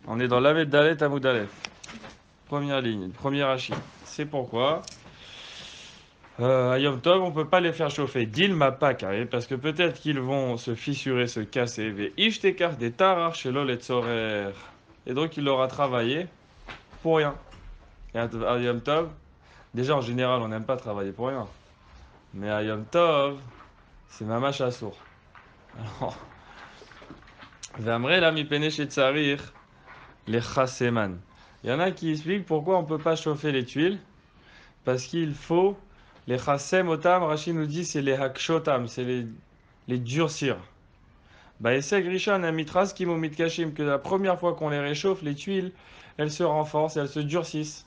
On est dans Lamed Dalet Amud Aleph. Première ligne, premier Rashi. C'est pourquoi à Yom Tov, on ne peut pas les faire chauffer. Dilma pas carré, parce que peut-être qu'ils vont se fissurer, se casser. Ve ishtekar des tarar shelo letzorer. Et donc il aura travaillé pour rien. Et à Yom Tov, déjà en général, on n'aime pas travailler pour rien. Mais à Yom Tov, c'est mamash assour. Alors, V'amre la mi pene shetzarir les chaseman. Il y en a qui expliquent pourquoi on ne peut pas chauffer les tuiles. Parce qu'il faut les chassem otam, Rachid nous dit c'est les hakshotam, c'est les durcir. Bah Esseg Rishon a mitras kimomit kashim, que la première fois qu'on les réchauffe, les tuiles, elles se renforcent, elles se durcissent.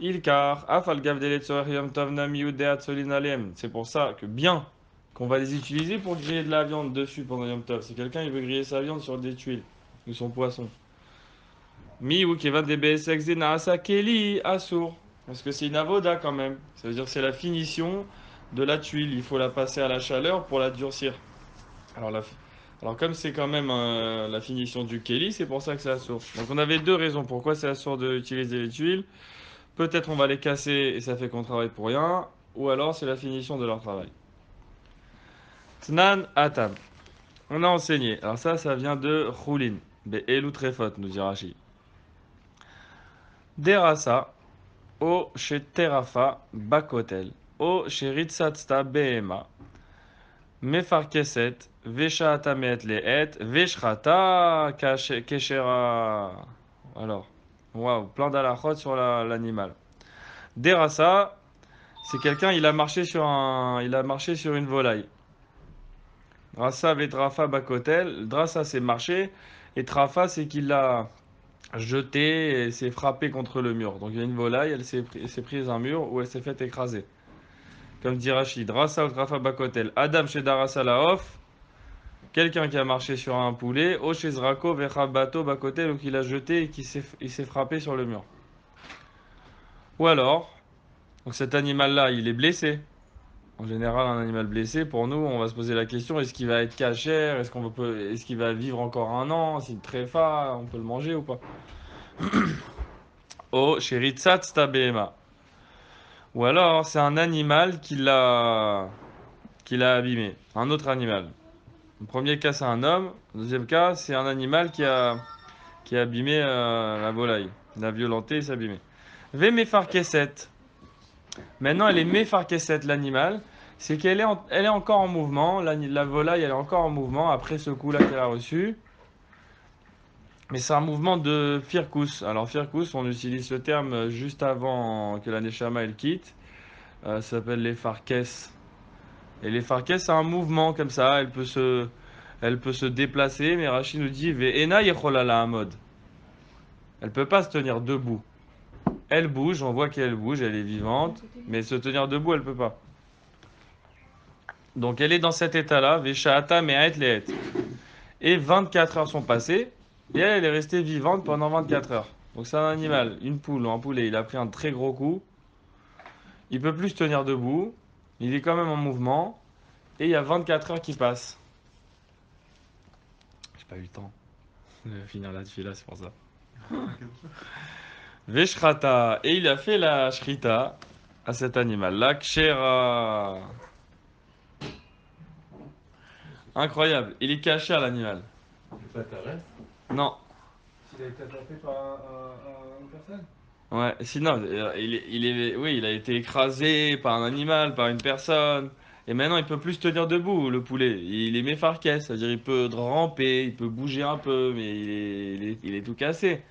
Ilkar, afal gavdelet yom tov nami udeat solinalem. C'est pour ça que bien qu'on va les utiliser pour griller de la viande dessus pendant Yom Tov. Si quelqu'un il veut griller sa viande sur des tuiles ou son poisson. Mi ou kevan de besek zena keli assour. Parce que c'est une avoda quand même. Ça veut dire que c'est la finition de la tuile. Il faut la passer à la chaleur pour la durcir. Alors, alors comme c'est quand même la finition du keli, c'est pour ça que c'est assour. Donc on avait deux raisons pourquoi c'est assour d'utiliser les tuiles. Peut-être on va les casser et ça fait qu'on travaille pour rien. Ou alors c'est la finition de leur travail. Tnan atam. On a enseigné. Alors ça vient de Choulin. Be elu trefot, nous dit Rashi. Derasa. O chez Terafa Bakotel, O chez Ritsatzta Behema, Mefarkeset, Veshaata Meet Leet, Veshrata Keshera. Alors, waouh, plein d'alachot sur l'animal. Derasa, c'est quelqu'un, il a marché sur une volaille. Drasa Vetrafa Bakotel, Drasa c'est marcher, et Trafa c'est qu'il l'a jeté et s'est frappé contre le mur. Donc il y a une volaille, elle s'est prise un mur où elle s'est fait écraser. Comme dit Rachid, Rasa ou Trafa Bakotel, Adam chez Darasa Laof, quelqu'un qui a marché sur un poulet, O chez Zrako Vechabato Bakotel, ou qu'il a jeté et il s'est frappé sur le mur. Ou alors, donc cet animal-là, il est blessé. En général, un animal blessé, pour nous, on va se poser la question, est-ce qu'il va être cachère? Est-ce qu'il va vivre encore un an? S'il tréfa, on peut le manger ou pas? O chez Ritsat Tabema. Ou alors, c'est un animal qui l'a abîmé. Un autre animal. Le premier cas, c'est un homme. Le deuxième cas, c'est un animal qui a abîmé la volaille. Il a violenté et s'est abîmé. V Mefarkeset. Maintenant, elle est Mefarkeset, l'animal. C'est elle est encore en mouvement. La volaille, elle est encore en mouvement après ce coup-là qu'elle a reçu. Mais c'est un mouvement de Firkus. Alors, Firkus, on utilise ce terme juste avant que la Neshama elle quitte. Ça s'appelle les Farkes. Et les Farkes, c'est un mouvement comme ça. Elle peut se déplacer, mais Rachid nous dit Ve'ena yecholala amod. Elle peut pas se tenir debout. Elle bouge, on voit qu'elle bouge, elle est vivante, mais se tenir debout, elle peut pas. Donc elle est dans cet état-là, Ve'sha'ata me'aet le'et. Et 24 heures sont passées, et elle est restée vivante pendant 24 heures. Donc c'est un animal, une poule ou un poulet, il a pris un très gros coup, il peut plus se tenir debout, il est quand même en mouvement, et il y a 24 heures qui passent. J'ai pas eu le temps de finir là-dessus, là, c'est pour ça. Veshrata. Et il a fait la shrita à cet animal. La kshera. Incroyable. Il est caché à l'animal. Le pataref, Non. s'il a été attrapé par une personne. Ouais, sinon, oui, il a été écrasé par un animal, par une personne. Et maintenant, il peut plus se tenir debout, le poulet. Il est méfarqué, c'est-à-dire il peut ramper, il peut bouger un peu, mais il est tout cassé.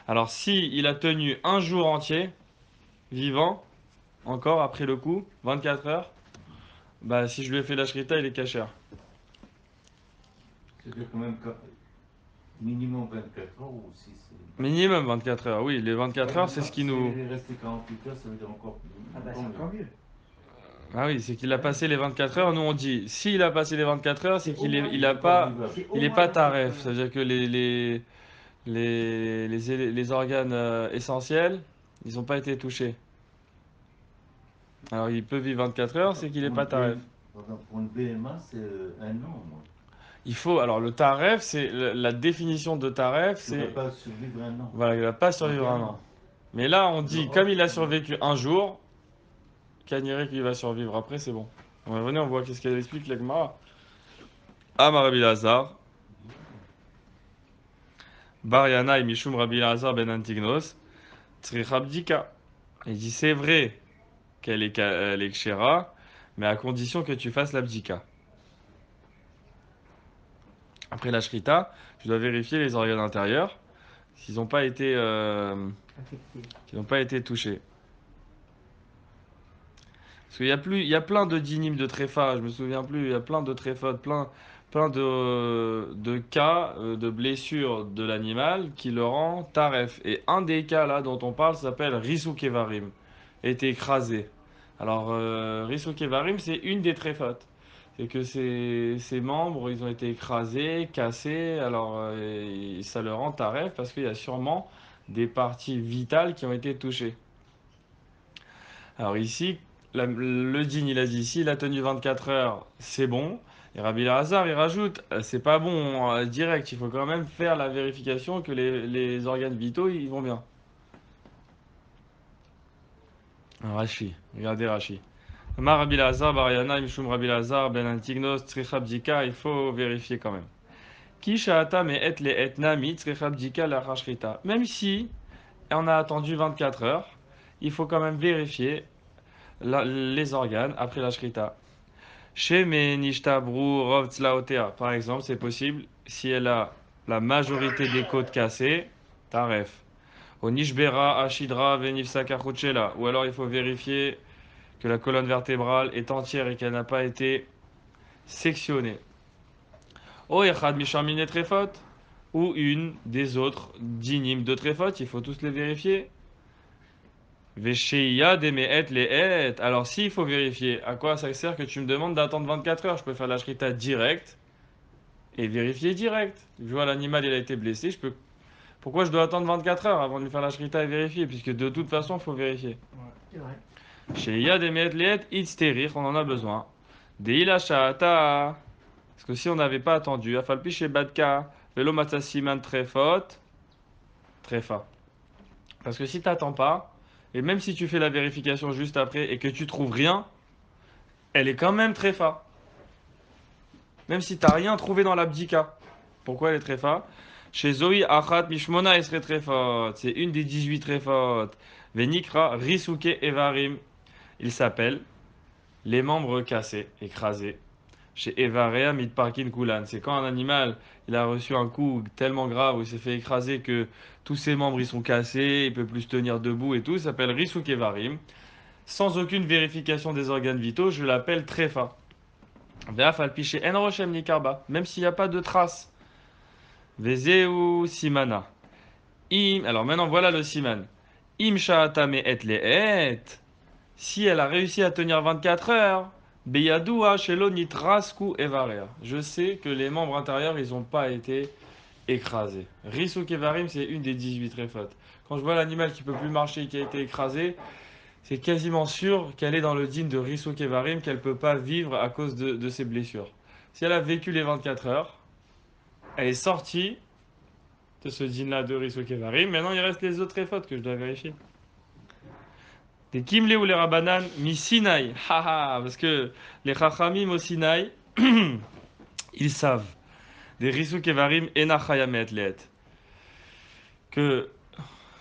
Alors, si il a tenu un jour entier, vivant, encore après le coup, 24 heures, bah si je lui ai fait la shrita, il est cachère. C'est-à-dire quand même minimum 24 heures ou si c'est. Minimum 24 heures, oui, les Par 24 heures, c'est exemple, ce qui s'il nous... est resté 48 heures, ça veut dire encore plus. Ah bah c'est encore mieux. Ah oui, c'est qu'il a passé les 24 heures. Nous, on dit, s'il a passé les 24 heures, c'est qu'il est, Vivable. C'est au il est moins pas 24 taref. heures. C'est-à-dire que les organes essentiels, ils n'ont pas été touchés. Alors, il peut vivre 24 heures, c'est qu'il est Pour une pas taref. BM, pardon, pour une BMA, c'est un an, moi. Il faut. Alors, le taref, c'est la définition de taref, Tu ne peux c'est. pas survivre un an. Voilà, il va pas survivre un an. Mais là, on dit, comme il a survécu un jour, Kanirek il va survivre. Après, c'est bon. On va venir, on voit qu'est-ce qu'elle explique, la Gemara. Amar Rabbi Lazar, Bar Yana et Mishum Rabbi Lazar ben Antignos, Tzricha Bdika. Il dit, c'est vrai elle est kshera, mais à condition que tu fasses la bdika. Après la shrita, tu dois vérifier les organes intérieurs s'ils n'ont pas été, s'ils n'ont pas été touchés. Parce qu'il y a plus, il y a plein de dynimes de tréfa, je me souviens plus, il y a plein de tréfotes, plein de cas de blessures de l'animal qui le rend taref. Et un des cas là dont on parle s'appelle Risukevarim, été écrasé. Alors Risukevarim c'est une des tréfotes. C'est que ses membres ils ont été écrasés, cassés, alors ça le rend taref parce qu'il y a sûrement des parties vitales qui ont été touchées. Alors ici, le dîne, il a dit, s'il a tenu 24 heures, c'est bon. Et Rabbi Lazar, il rajoute, c'est pas bon direct, il faut quand même faire la vérification que les organes vitaux, ils vont bien. Rashi, regardez Rashi. Ma Rabbi Lazar, Bariana, Mishum Rabbi Lazar, Ben Antignos, Tzricha Bdika, il faut vérifier quand même. Kishaata me et le etnami, Tzricha Bdika la Rachrita. Même si on a attendu 24 heures, il faut quand même vérifier les organes après la shrita. Chez Menishtabru Rov Tzlaotea, par exemple, c'est possible si elle a la majorité des côtes cassées, taref. Au Nishbera, Ashidra, Venifsaka Chuchela, ou alors il faut vérifier que la colonne vertébrale est entière et qu'elle n'a pas été sectionnée. O Echad Mishamine Trefot, ou une des autres dynimes de Trefot, il faut tous les vérifier. Vesheia demeet les et. Alors, s'il faut vérifier, à quoi ça sert que tu me demandes d'attendre 24 heures? Je peux faire la shrita direct et vérifier direct. Je vois l'animal, il a été blessé, je peux. Pourquoi je dois attendre 24 heures avant de lui faire la shrita et vérifier? Puisque de toute façon, il faut vérifier. C'est vrai. Sheia demeet les et, itsterir, on en a besoin. Deila sha'ata. Parce que si on n'avait pas attendu, afalpi chez badka, velo matzasiman trefot, trefa. Parce que si tu n'attends pas, et même si tu fais la vérification juste après et que tu trouves rien, elle est quand même tréfa. Même si tu n'as rien trouvé dans l'abdika. Pourquoi elle est tréfa? Chez Zoï Achat Mishmona elle serait tréfot. C'est une des 18 tréfot. Venikra Risuke Evarim. Il s'appelle les membres cassés, écrasés. Chez Evarea Mitparkin Kulan. C'est quand un animal il a reçu un coup tellement grave où il s'est fait écraser que tous ses membres ils sont cassés, il peut plus se tenir debout et tout. Ça s'appelle Risuke Evarim. Sans aucune vérification des organes vitaux, je l'appelle tréfa. Ve'afalpiché en rochem ni karba, même s'il n'y a pas de traces. Vezeu simana. Alors maintenant voilà le siman. Im sha'atame et le et. Si elle a réussi à tenir 24 heures, beyadua shelo nitrasku evarea. Je sais que les membres intérieurs ils n'ont pas été écrasés. Risuk evarim c'est une des 18 réfautes. Quand je vois l'animal qui peut plus marcher et qui a été écrasé, c'est quasiment sûr qu'elle est dans le dîne de Rissou Kevarim, qu'elle ne peut pas vivre à cause de ses blessures. Si elle a vécu les 24 heures, elle est sortie de ce dîne-là de Rissou Kevarim. Maintenant, il reste les autres fautes que je dois vérifier. Des Kimle ou les Rabanan, mi Sinaï. Haha, parce que les Chachamim au Sinaï, ils savent. Des Rissou Kevarim enachayamet leet. Que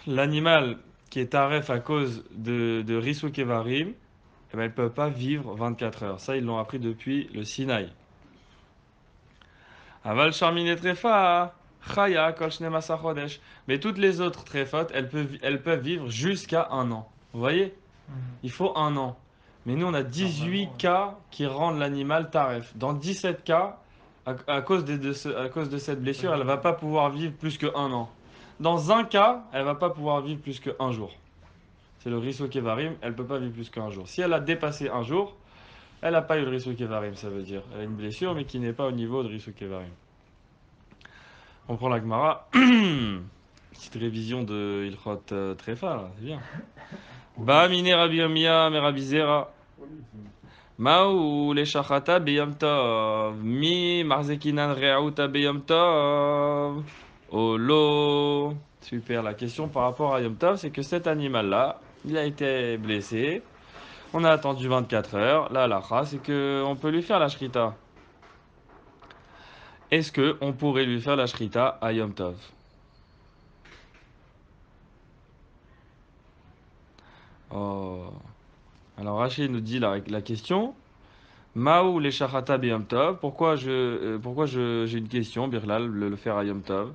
l'animal qui est taref à cause de Rissou Kevarim, eh ben, elle ne peut pas vivre 24 heures. Ça, ils l'ont appris depuis le Sinaï. Aval Charmine Trefa, Chaya, Kol Shnemasa Chodesh. Mais toutes les autres tréfotes, elles peuvent vivre jusqu'à un an. Vous voyez? Il faut un an. Mais nous, on a 18 cas qui rendent l'animal taref. Dans 17 cas, à cause à cause de cette blessure, elle ne va pas pouvoir vivre plus qu'un an. Dans un cas, elle ne va pas pouvoir vivre plus qu'un jour. C'est le Risso Kevarim, elle ne peut pas vivre plus qu'un jour. Si elle a dépassé un jour, elle n'a pas eu le Risso Kevarim, ça veut dire. Elle a une blessure, mais qui n'est pas au niveau de Risso Kevarim. On prend la Gemara. Petite révision de Ilchot Trefa, là, c'est bien. Ba mine Rabbi Yirmiyah, me Rabbi Zera. Maou les shachata beyom tov. Mi marzekinan reauta beyom tov. Olo. Super. La question par rapport à Yom Tov, c'est que cet animal-là, il a été blessé. On a attendu 24 heures. La halakha, c'est que on peut lui faire la shrita. Est-ce que on pourrait lui faire la shrita à Yom Tov? Oh. Alors Rachid nous dit la question. Maou les shachata beyom tov. J'ai une question, Birlal, le faire à Yom Tov.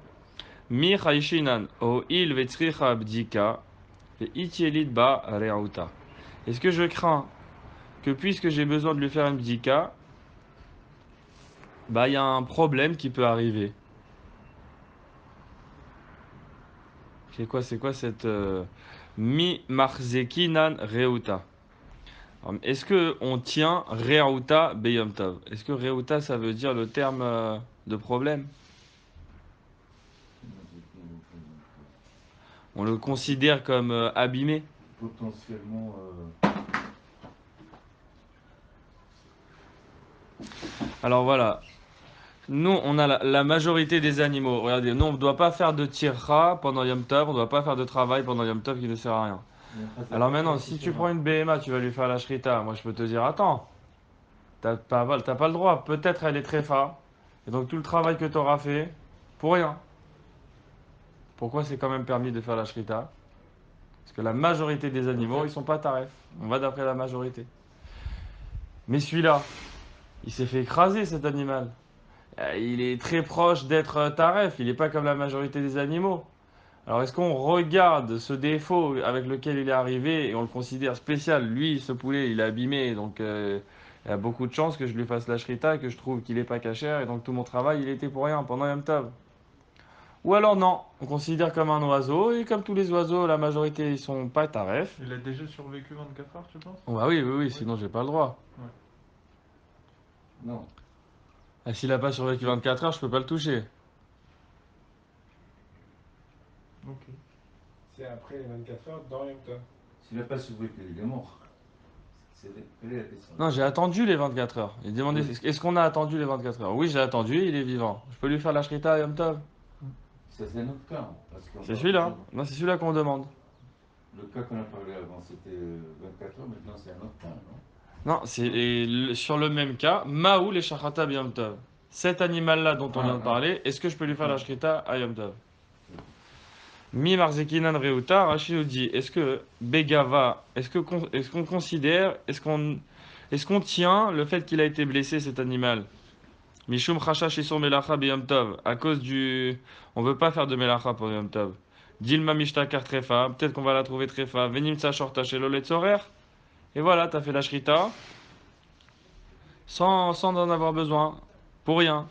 Mi chayshinan o il vetzricha bdika ve itielit ba reauta. Est-ce que je crains que puisque j'ai besoin de lui faire une bdika, bah il y a un problème qui peut arriver. C'est quoi cette mi marzekinan reuta? Est-ce que on tient Reauta Beyom Tov? Est-ce que Reauta ça veut dire le terme de problème? On le considère comme abîmé? Potentiellement. Alors voilà, nous on a la majorité des animaux. Regardez, nous on ne doit pas faire de tirra pendant Yom Tov, on ne doit pas faire de travail pendant Yom Tov qui ne sert à rien. Alors maintenant, si tu prends une BMA, tu vas lui faire la shrita. Moi je peux te dire, attends, t'as pas le droit. Peut-être elle est très fa. Et donc tout le travail que tu auras fait, pour rien. Pourquoi c'est quand même permis de faire la shrita? Parce que la majorité des animaux, ils sont pas taref. On va d'après la majorité. Mais celui-là, il s'est fait écraser cet animal. Il est très proche d'être taref. Il n'est pas comme la majorité des animaux. Alors est-ce qu'on regarde ce défaut avec lequel il est arrivé et on le considère spécial? Lui, ce poulet, il est abîmé. Donc il y a beaucoup de chances que je lui fasse la shrita, que je trouve qu'il n'est pas cachère. Et donc tout mon travail, il était pour rien pendant Yom Tov. Ou alors non, on considère comme un oiseau, et comme tous les oiseaux, la majorité ils sont pas taref. Il a déjà survécu 24 heures, tu penses? Oh, bah oui, sinon j'ai pas le droit. Ouais. Non. Ah, s'il a pas survécu 24 heures, je peux pas le toucher. Ok. C'est après les 24 heures dans Yom Tov. S'il n'a pas survécu, il est mort. Quelle est la question? Non, j'ai attendu les 24 heures. Il demandait Oui. est-ce qu'on a attendu les 24 heures? Oui, j'ai attendu, il est vivant. Je peux lui faire la shrita à Yom Tov? Ça, c'est un autre cas. C'est celui-là. Non, c'est celui-là qu'on demande. Le cas qu'on a parlé avant, c'était 24 heures. Maintenant, c'est un autre cas, non? Non, c'est sur le même cas. Maou les shachata Yom Tov. Cet animal-là dont on vient de parler, est-ce que je peux lui faire la shrita à Yom Tov? Mi marzekinan reuta, Rachid nous dit, est-ce que Begava, est-ce qu'on considère, est-ce qu'on tient le fait qu'il a été blessé cet animal? Mishum chashash isur melacha b'yom tov, à cause du, on veut pas faire de melacha pour Yom Tov. Dilma mishtakar trefa, peut-être qu'on va la trouver trefa. Venim tsa shelo letzorer, et voilà, t'as fait la shrita sans en avoir besoin, pour rien.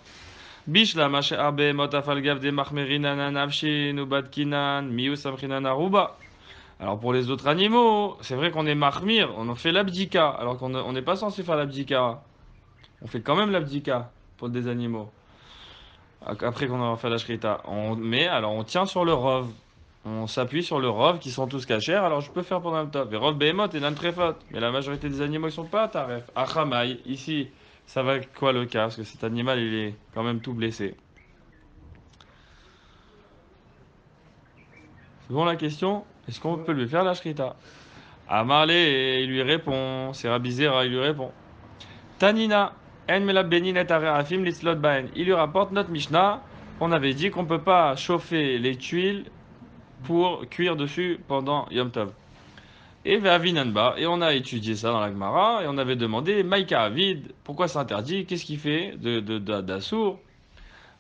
Bishla mache arbe motafalgav de machmerinan nafshin ou badkinan miu samchinan aruba. Alors pour les autres animaux, c'est vrai qu'on est mahmir, on en fait l'abdika, alors qu'on n'est pas censé faire l'abdika. On fait quand même l'abdika pour des animaux. Après qu'on aura fait la shrita. Mais alors on tient sur le rov. On s'appuie sur le rov qui sont tous cachers, alors je peux faire pendant le top. Et rov behemoth et nan trefot. Mais la majorité des animaux ils sont pas taref. Achamai, ici, ça va être quoi le cas? Parce que cet animal il est quand même tout blessé. C'est bon la question? Est-ce qu'on peut lui faire la shrita? Amarlé, il lui répond. C'est Rabizera, il lui répond. Tanina, en melab benin et arafim litzlot baen. Il lui rapporte notre Mishnah. On avait dit qu'on ne peut pas chauffer les tuiles pour cuire dessus pendant Yom Tov. Et Ve'avinanba, et on a étudié ça dans la Gemara, et on avait demandé, Maïka Avid, pourquoi c'est interdit? Qu'est-ce qu'il fait d'assour?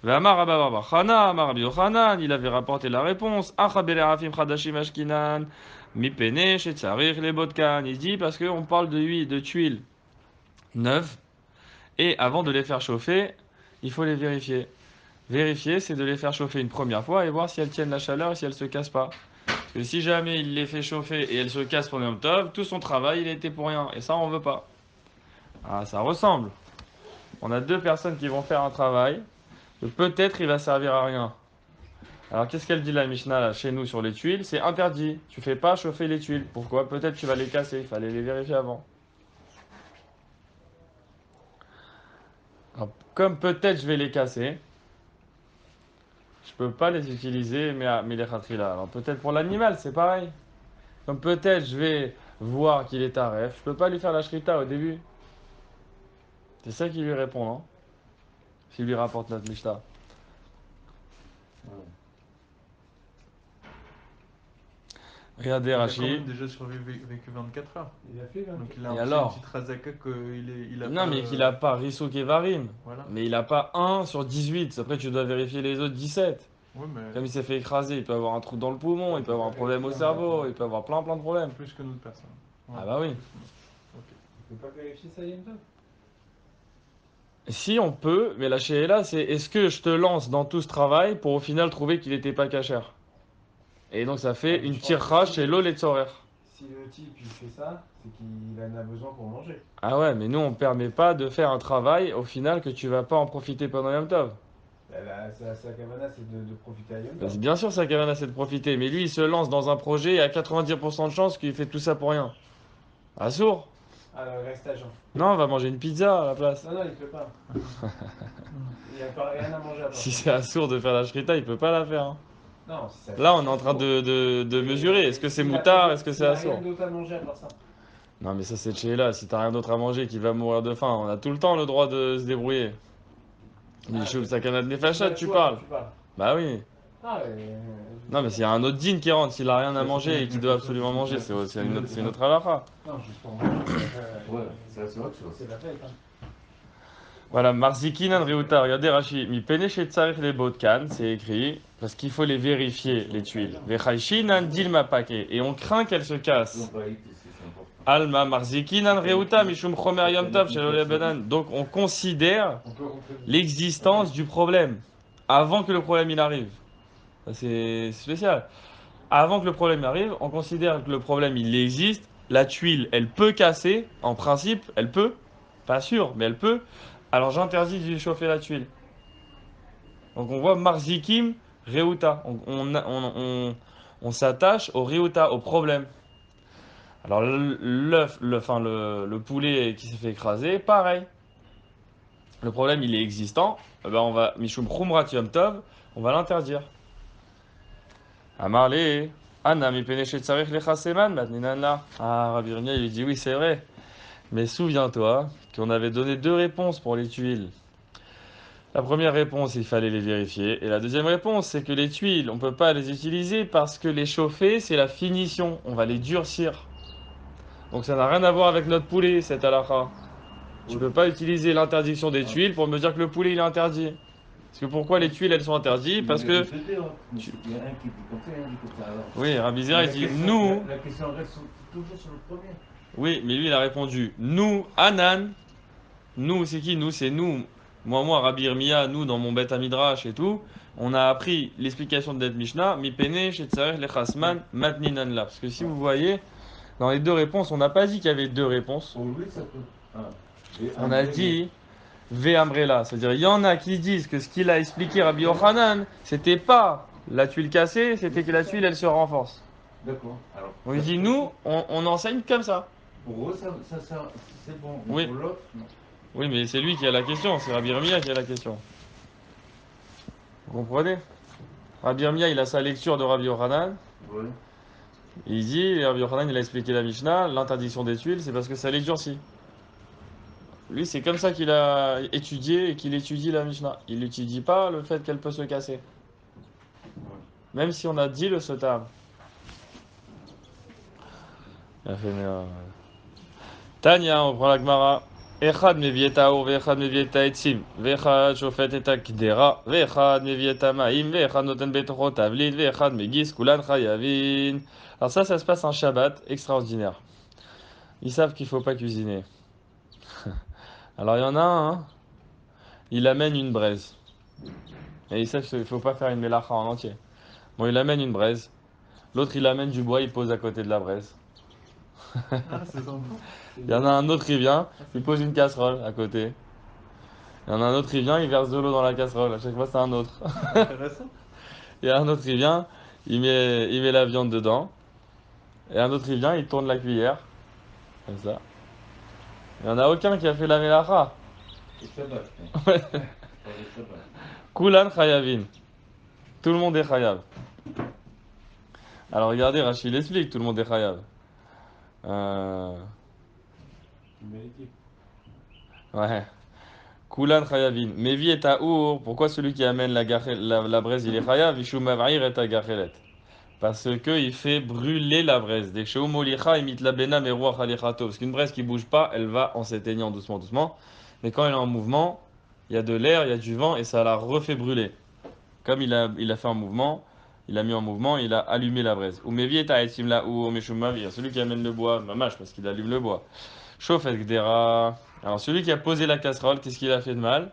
Ve'amar Rabba Bar Chana, Amar Rabbi Yochanan, il avait rapporté la réponse, Achabele Rafim Chadashim Ashkinan, Mipene, Shetzarir, les Bodkan. Il dit parce qu'on parle de huile, de tuiles neuves, et avant de les faire chauffer, il faut les vérifier. Vérifier, c'est de les faire chauffer une première fois et voir si elles tiennent la chaleur et si elles se cassent pas. Parce que si jamais il les fait chauffer et elles se cassent pendant Yom Tov, tout son travail il a été pour rien. Et ça on veut pas. Ah, ça ressemble. On a deux personnes qui vont faire un travail. Peut-être il va servir à rien. Alors qu'est-ce qu'elle dit la Mishnah là, chez nous sur les tuiles? C'est interdit. Tu fais pas chauffer les tuiles. Pourquoi? Peut-être tu vas les casser. Il fallait les vérifier avant. comme peut-être je vais les casser, je peux pas les utiliser, mais les khatrila. Alors peut-être pour l'animal, c'est pareil. Comme peut-être je vais voir qu'il est taref, je peux pas lui faire la shrita au début. C'est ça qui lui répond, non? S'il lui rapporte notre Mishnah. Ouais. Regardez Il a quand Rashi. même déjà survécu 24 heures. Il a fait 24. Donc il a Et un alors? petit razaka qu'il a Non, pas. mais qu'il a pas Rissouk et Varim. Voilà. Mais il a pas 1 sur 18. Après, tu dois vérifier les autres 17. Ouais, mais Comme il s'est fait écraser, il peut avoir un trou dans le poumon, il peut avoir un problème au cerveau, il peut avoir plein de problèmes. plus que d'autres personnes. Ouais, Ah bah oui. plus que nous. Ok. Tu peux pas vérifier ça, Yom Tov? Si on peut, mais la là, c'est est-ce que je te lance dans tout ce travail pour au final trouver qu'il n'était pas cachère? Et donc ça fait Ah, mais une je pense tircha que si chez le- l'eau les tzorer. Si le type il fait ça, c'est qu'il en a besoin pour manger. Ah ouais, mais nous on permet pas de faire un travail au final que tu vas pas en profiter pendant Yom Tov. Sa kavana, c'est de profiter à Yom Bah, Tov. bien sûr, ça Kavana c'est de profiter, mais lui il se lance dans un projet et à 90% de chance qu'il fait tout ça pour rien. Ah sourd? Ah, le reste agent. Non, on va manger une pizza à la place. Non, non, il peut pas. Il n'y a pas rien à manger à part Si ça. c'est assourd de faire la shrita, il peut pas la faire, hein. Non, si ça Là, on est en train de mesurer. Est-ce que c'est moutard? Est-ce que c'est Il assourd? n'y a rien d'autre à manger à part ça. Non, mais ça, c'est chez là. Si t'as rien d'autre à manger qui va mourir de faim, on a tout le temps le droit de se débrouiller. Michoum Sakana de Nefashat, tu parles? Bah oui. Ah, Non, mais s'il y a un autre dîne qui rentre, s'il a rien à manger et qu'il doit absolument manger, c'est une autre halakha. Non, juste pour manger. Ouais, c'est autre chose. C'est la fête. Hein. Voilà, Marzikinan Reuta, regardez Rashi, mi pene shetzarich les botkan, c'est écrit, parce qu'il faut les vérifier, les tuiles. Vechaishinan dilma pake, et on craint qu'elles se cassent. On va ici, c'est important. Alma Marzikinan Reuta, mishum chomer yom tov, shel ole banan. Donc on considère On peut l'existence du problème avant que le problème il arrive. Ça, c'est spécial. Avant que le problème arrive, on considère que le problème il existe. La tuile, elle peut casser. En principe, elle peut. Pas sûr, mais elle peut. Alors j'interdis de lui chauffer la tuile. Donc on voit Marzikim, Reuta. On s'attache au Reuta, au problème. Alors le poulet qui s'est fait écraser, pareil. Le problème il est existant. Eh ben, on va Mishum Khumrat Yom Tov, on va l'interdire. Amarle, Anna mi pene shetzarich lechaseman matninan la. Ah, Rabbi Yirmiyah, il lui dit oui, c'est vrai. Mais souviens-toi qu'on avait donné 2 réponses pour les tuiles. La première réponse, il fallait les vérifier. Et la deuxième réponse, c'est que les tuiles, on ne peut pas les utiliser parce que les chauffer, c'est la finition. On va les durcir. Donc ça n'a rien à voir avec notre poulet, cette halakha. Tu ne peux pas utiliser l'interdiction des tuiles pour me dire que le poulet, il est interdit. Parce que pourquoi les tuiles, elles sont interdites? Parce que... Il y a un qui dit comme ça, un qui dit comme ça. Alors. Oui, Rabbi Zera, il dit question- nous... La question reste toujours sur le premier. Oui, mais lui, il a répondu nous, Anan. Nous, c'est qui? Nous, c'est nous. Moi, Rabbi Yirmiyah, nous, dans mon bête à Midrash et tout, on a appris l'explication de cette Mishnah, mi pene, shetzarech, lechasman, matninan la. Parce que si vous voyez, dans les 2 réponses, on n'a pas dit qu'il y avait 2 réponses. Pour lui, ça peut. Ah. Et On a André, dit Ve'amrela. C'est-à-dire, il y en a qui disent que ce qu'il a expliqué Rabbi Yochanan, c'était pas la tuile cassée, c'était que la tuile, elle se renforce. D'accord. Alors. On lui dit, nous, on enseigne comme ça. Pour eux, ça c'est bon. Mais Oui. pour l'autre, non. Oui, mais c'est lui qui a la question, c'est Rabbi Yirmiyah qui a la question. Vous comprenez? Rabbi Yirmiyah, il a sa lecture de Rabbi Yochanan. Ouais. Il dit, Rabbi Yochanan, il a expliqué la Mishnah, l'interdiction des tuiles, c'est parce que ça les durcit. Lui, c'est comme ça qu'il a étudié et qu'il étudie la Mishnah. Il n'étudie pas le fait qu'elle peut se casser. Même si on a dit le sotam. Il a fait, Tanya, on prend la Gemara. Echad מביא את האור ואחד מביא את העצים ואחד שופט את הקדרה ואחד מביא את המים ואחד נותן בתוכו תבלין ואחד מגיס כולן חייבים. Alors ça se passe un Shabbat extraordinaire. Ils savent qu'il ne faut pas cuisiner. Alors il y en a un, hein, il amène une braise. Et ils savent qu'il ne faut pas faire une mélacha en entier. Bon, il amène une braise. L'autre, il amène du bois, il pose à côté de la braise. Ah, c'est sympa. Il y en a un autre, il vient, il pose une casserole à côté. Il y en a un autre, il vient, il verse de l'eau dans la casserole. À chaque fois, c'est un autre. Intéressant. Il y a un autre, il vient, il met la viande dedans. Et un autre, il vient, il tourne la cuillère. Comme ça. Il n'y en a aucun qui a fait la mélacha. Et ça va. Ouais. Shabbat. Kulan Chayavin. Tout le monde est Chayav. Alors regardez, Rachid l'explique, tout le monde est Chayav. Humilité. Ouais. Kulan Chayavin. Mevi et Taour. Pourquoi celui qui amène la braise, il est Chayav? Ishum Mav'ir et Gachelet. Parce qu'il fait brûler la braise. Dès que Sheou Molicha imite la bena meruach alechato. Parce qu'une braise qui bouge pas, elle va en s'éteignant doucement, doucement. Mais quand elle est en mouvement, il y a de l'air, il y a du vent et ça la refait brûler. Comme il a fait un mouvement, il a mis en mouvement, il a allumé la braise. Ou mevi et ta'etim la ou meshum mavir. Celui qui amène le bois, mamash, parce qu'il allume le bois. Chauffet gdera. Alors celui qui a posé la casserole, qu'est-ce qu'il a fait de mal?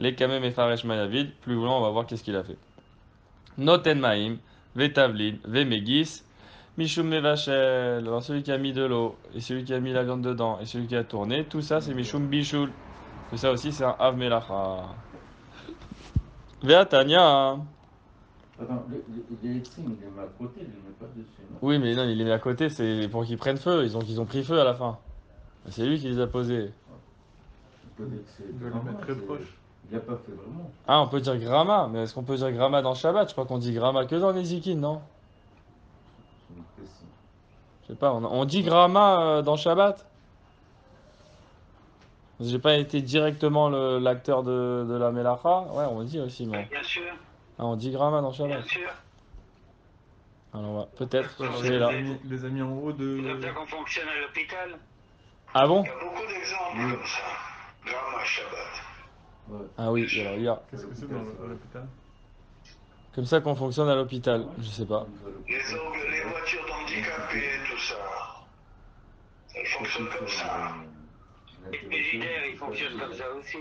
Les kamem et faresh mayavid. Plus loin, on va voir qu'est-ce qu'il a fait. Noten maim. Vetavlin, Vemegis, Mishum Mevachel, alors celui qui a mis de l'eau, et celui qui a mis la viande dedans, et celui qui a tourné, tout ça c'est Mishum Bishul. Tout ça aussi c'est un Av Melacha. Veatania. Attends, les Etzim, il les met à côté, il les met pas dessus, non? Oui, mais non, il les met à côté, c'est pour qu'ils prennent feu, ils ont pris feu à la fin. C'est lui qui les a posés. Peut-être que c'est Il doit les Gramma, mettre très c'est- proche. Il n'a pas fait vraiment. Ah, on peut dire Gramma, mais est-ce qu'on peut dire Gramma dans Shabbat? Je crois qu'on dit Gramma que dans Nezikin, non? C'est une question. Je sais pas, on dit Gramma dans Shabbat? J'ai pas été directement l'acteur de la Melacha. Ouais, on dit aussi, mais. Bien sûr, Ah, on dit Gramma dans Shabbat. bien sûr. Alors, ouais, peut-être, Ouais, je vais là. les amis en haut de. C'est comme ça qu'on fonctionne à l'hôpital. Ah bon? Il y a beaucoup d'exemples comme ça. Gamma Shabbat. Ouais. Ah oui, alors il y a. Qu'est-ce que c'est dans l'hôpital? Comme ça qu'on fonctionne à l'hôpital, je sais pas. Les voitures d'handicapés, tout ça. Ça fonctionne comme ça. Les frigidaires, ils fonctionnent comme ça aussi.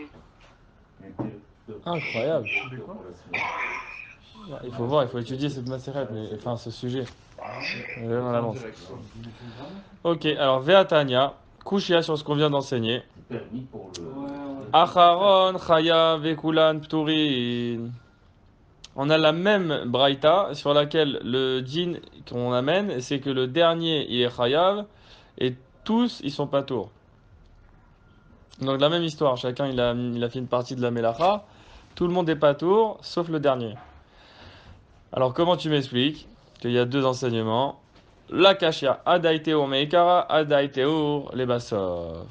Incroyable. Des quoi? Il faut voir, il faut étudier cette macérette, mais enfin ce sujet. On avance. Ok, alors Veatania, Kushia sur ce qu'on vient d'enseigner. Permis pour le. Acharon, Chaya, Vekulan, Pturin. On a la même braïta sur laquelle le din qu'on amène, c'est que le dernier il est chayav et tous ils sont pas tours. Donc la même histoire, chacun il a fait une partie de la melacha, tout le monde est pas tour sauf le dernier. Alors comment tu m'expliques qu'il y a deux enseignements? La kashia adaiteo meikara adaiteo lebasov.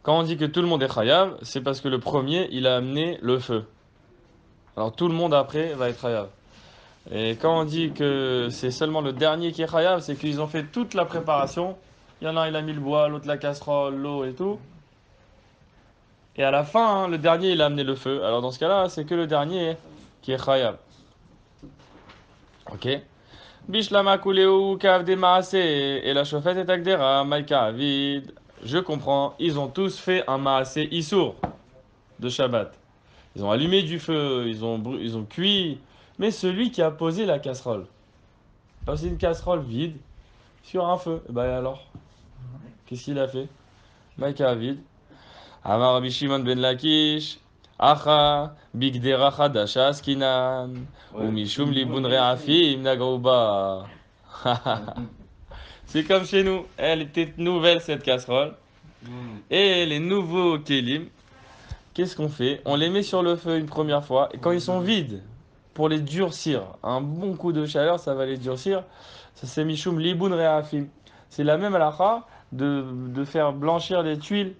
Quand on dit que tout le monde est chayav, c'est parce que le premier il a amené le feu. Alors tout le monde après va être chayav. Et quand on dit que c'est seulement le dernier qui est chayav, c'est qu'ils ont fait toute la préparation. Il y en a un, il a mis le bois, l'autre la casserole, l'eau et tout. Et à la fin, hein, le dernier, il a amené le feu. Alors dans ce cas-là, c'est que le dernier qui est chayav. Ok. Bishlama kuleu kav de maase. Et la chauffette est agdera, maïka vide. Je comprends, ils ont tous fait un maase issour de Shabbat. Ils ont allumé du feu, ils ont cuit. Mais celui qui a posé la casserole, c'est une casserole vide sur un feu. Et ben alors, qu'est-ce qu'il a fait? Maïka vide. Amar Rabbi Shimon ben Lakish. Acha, bigdera chadasha askinan. Ou mishum libun re'afim nagrouba. C'est comme chez nous. Elle était nouvelle cette casserole. Et les nouveaux kelim, qu'est-ce qu'on fait? On les met sur le feu une première fois. Et quand ils sont vides, pour les durcir, un bon coup de chaleur, ça va les durcir. Ça c'est Mishum Libun Re'afim. C'est la même halakha de faire blanchir les tuiles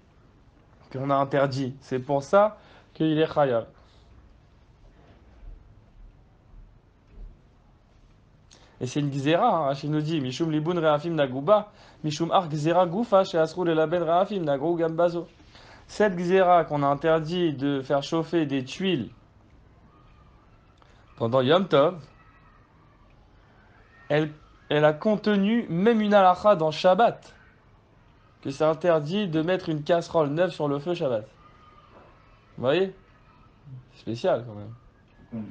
qu'on a interdit. C'est pour ça qu'il est chayav. Et c'est une gzera, hein, Rachid nous dit, Mishum Libun Re'afim Nagouba, Mishum Ar Gzera Goufa, chez Asrou le Laben Re'afim Nagrou Gambazo. Cette gzera qu'on a interdit de faire chauffer des tuiles pendant Yom Tov, elle a contenu même une halakha dans Shabbat, que c'est interdit de mettre une casserole neuve sur le feu Shabbat. Vous voyez? Spécial quand même. Pourquoi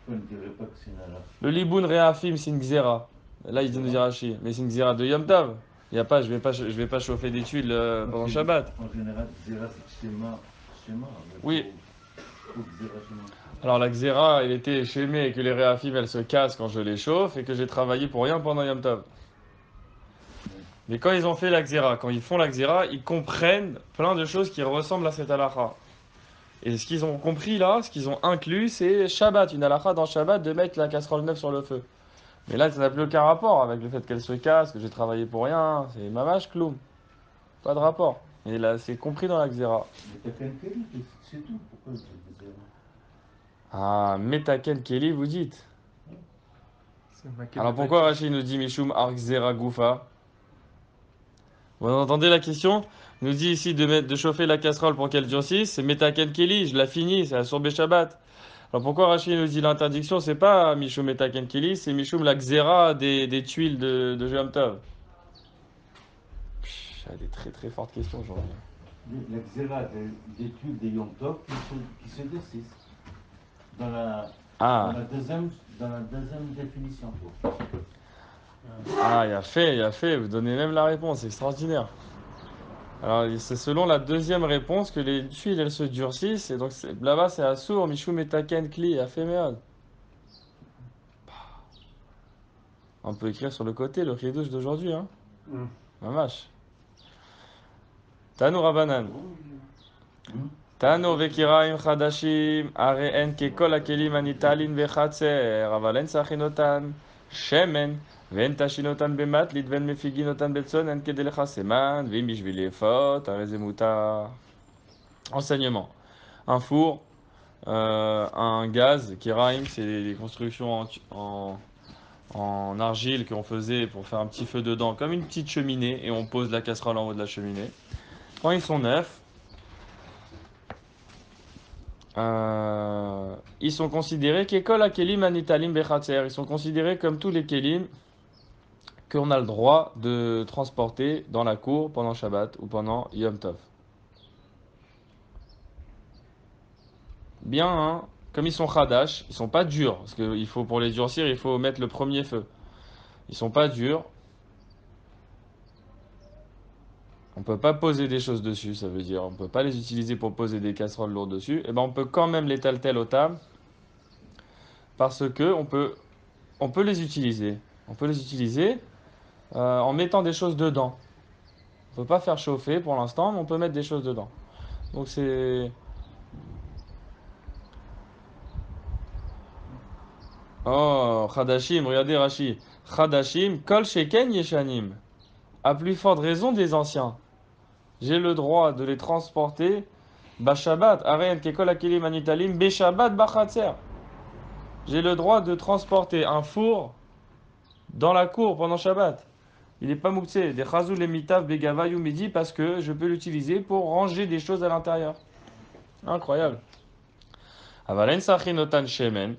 on ne dirait pas que c'est une halakha? Le Liboun Re'afim, c'est une gzera. Là, il dit nous dire Rashi, mais c'est une gzera de Yom Tov. Il y a pas, je vais pas chauffer des tuiles pendant Shabbat. En général, Zera, c'est schéma. Oui. Faut Zera schéma. Alors la xéra, elle était chémée et que les réafim, elles se cassent quand je les chauffe et que j'ai travaillé pour rien pendant Yom Tov. Mais quand ils ont fait la xéra, quand ils font la xéra, ils comprennent plein de choses qui ressemblent à cette halakha. Et ce qu'ils ont compris là, ce qu'ils ont inclus, c'est Shabbat, une halakha dans Shabbat de mettre la casserole neuve sur le feu. Mais là, ça n'a plus aucun rapport avec le fait qu'elle se casse, que j'ai travaillé pour rien. C'est mamash kloum. Pas de rapport. Et là, c'est compris dans la Xéra. Mais t'as qu'un Kelly, c'est tout. Pourquoi tu fais ça? Ah, Metaken Kelly, vous dites. C'est ma Alors pourquoi Rachid nous dit Mishum Ark Zera Goufa? Vous entendez la question? Il nous dit ici de chauffer la casserole pour qu'elle durcisse. C'est Metaken Kelly, je la finis, c'est la Sorbet Shabbat. Alors pourquoi Rachid nous dit l'interdiction? C'est pas Mishum Metaken Kelly, c'est Mishum la Xéra des tuiles de Yom Tov. J'ai des très très fortes questions aujourd'hui. La xéra des tubes des Yom Tov qui se durcissent. Dans la, Ah, dans la deuxième définition. Quoi. ah, il a fait, vous donnez même la réponse, c'est extraordinaire. Alors c'est selon la deuxième réponse que les tuiles elles se durcissent, et donc là-bas c'est Assour, Mishum Metaken Kli, Afemeod. On peut écrire sur le côté le Chidouche d'aujourd'hui, hein. Mamash. Tanu Rabanan. Tanu vekiraim chadashim, are en kekol hakelim anitalin vechatzer, אבל אין סכינותן שמן, ואין תשינותן במטלית, ואין מפיקינותן בצאן, אין כדי לחסמן, ואם בשביל יפות, הרי זה מותר. Enseignement. Un four, un gaz, kiraim, c'est les constructions en argile qu'on faisait pour faire un petit feu dedans, comme une petite cheminée, et on pose la casserole en haut de la cheminée. Quand ils sont neufs, ils sont considérés qu'école à kelim anitalim bechatzer. Ils sont considérés comme tous les kelim qu'on a le droit de transporter dans la cour pendant Shabbat ou pendant Yom Tov. Bien, hein, comme ils sont chadash, ils sont pas durs, parce que il faut pour les durcir, il faut mettre le premier feu. Ils sont pas durs. On peut pas poser des choses dessus, ça veut dire on peut pas les utiliser pour poser des casseroles lourdes dessus. Et ben on peut quand même les taltel au tam parce que on peut les utiliser. On peut les utiliser en mettant des choses dedans. On peut pas faire chauffer pour l'instant, mais on peut mettre des choses dedans. Donc c'est oh Khadashim, regardez Rashi. Khadashim, kol sheken yeshanim. À plus forte raison des anciens. J'ai le droit de les transporter Bashabbat, Aren, Kekol Akelim Anitalim, Beshabbat Bachatzer. J'ai le droit de transporter un four dans la cour pendant Shabbat. Il n'est pas mouktsé, des Chazou les Mitav Begavayu Midi, parce que je peux l'utiliser pour ranger des choses à l'intérieur. Incroyable. Avalen Sachinotan Shemen,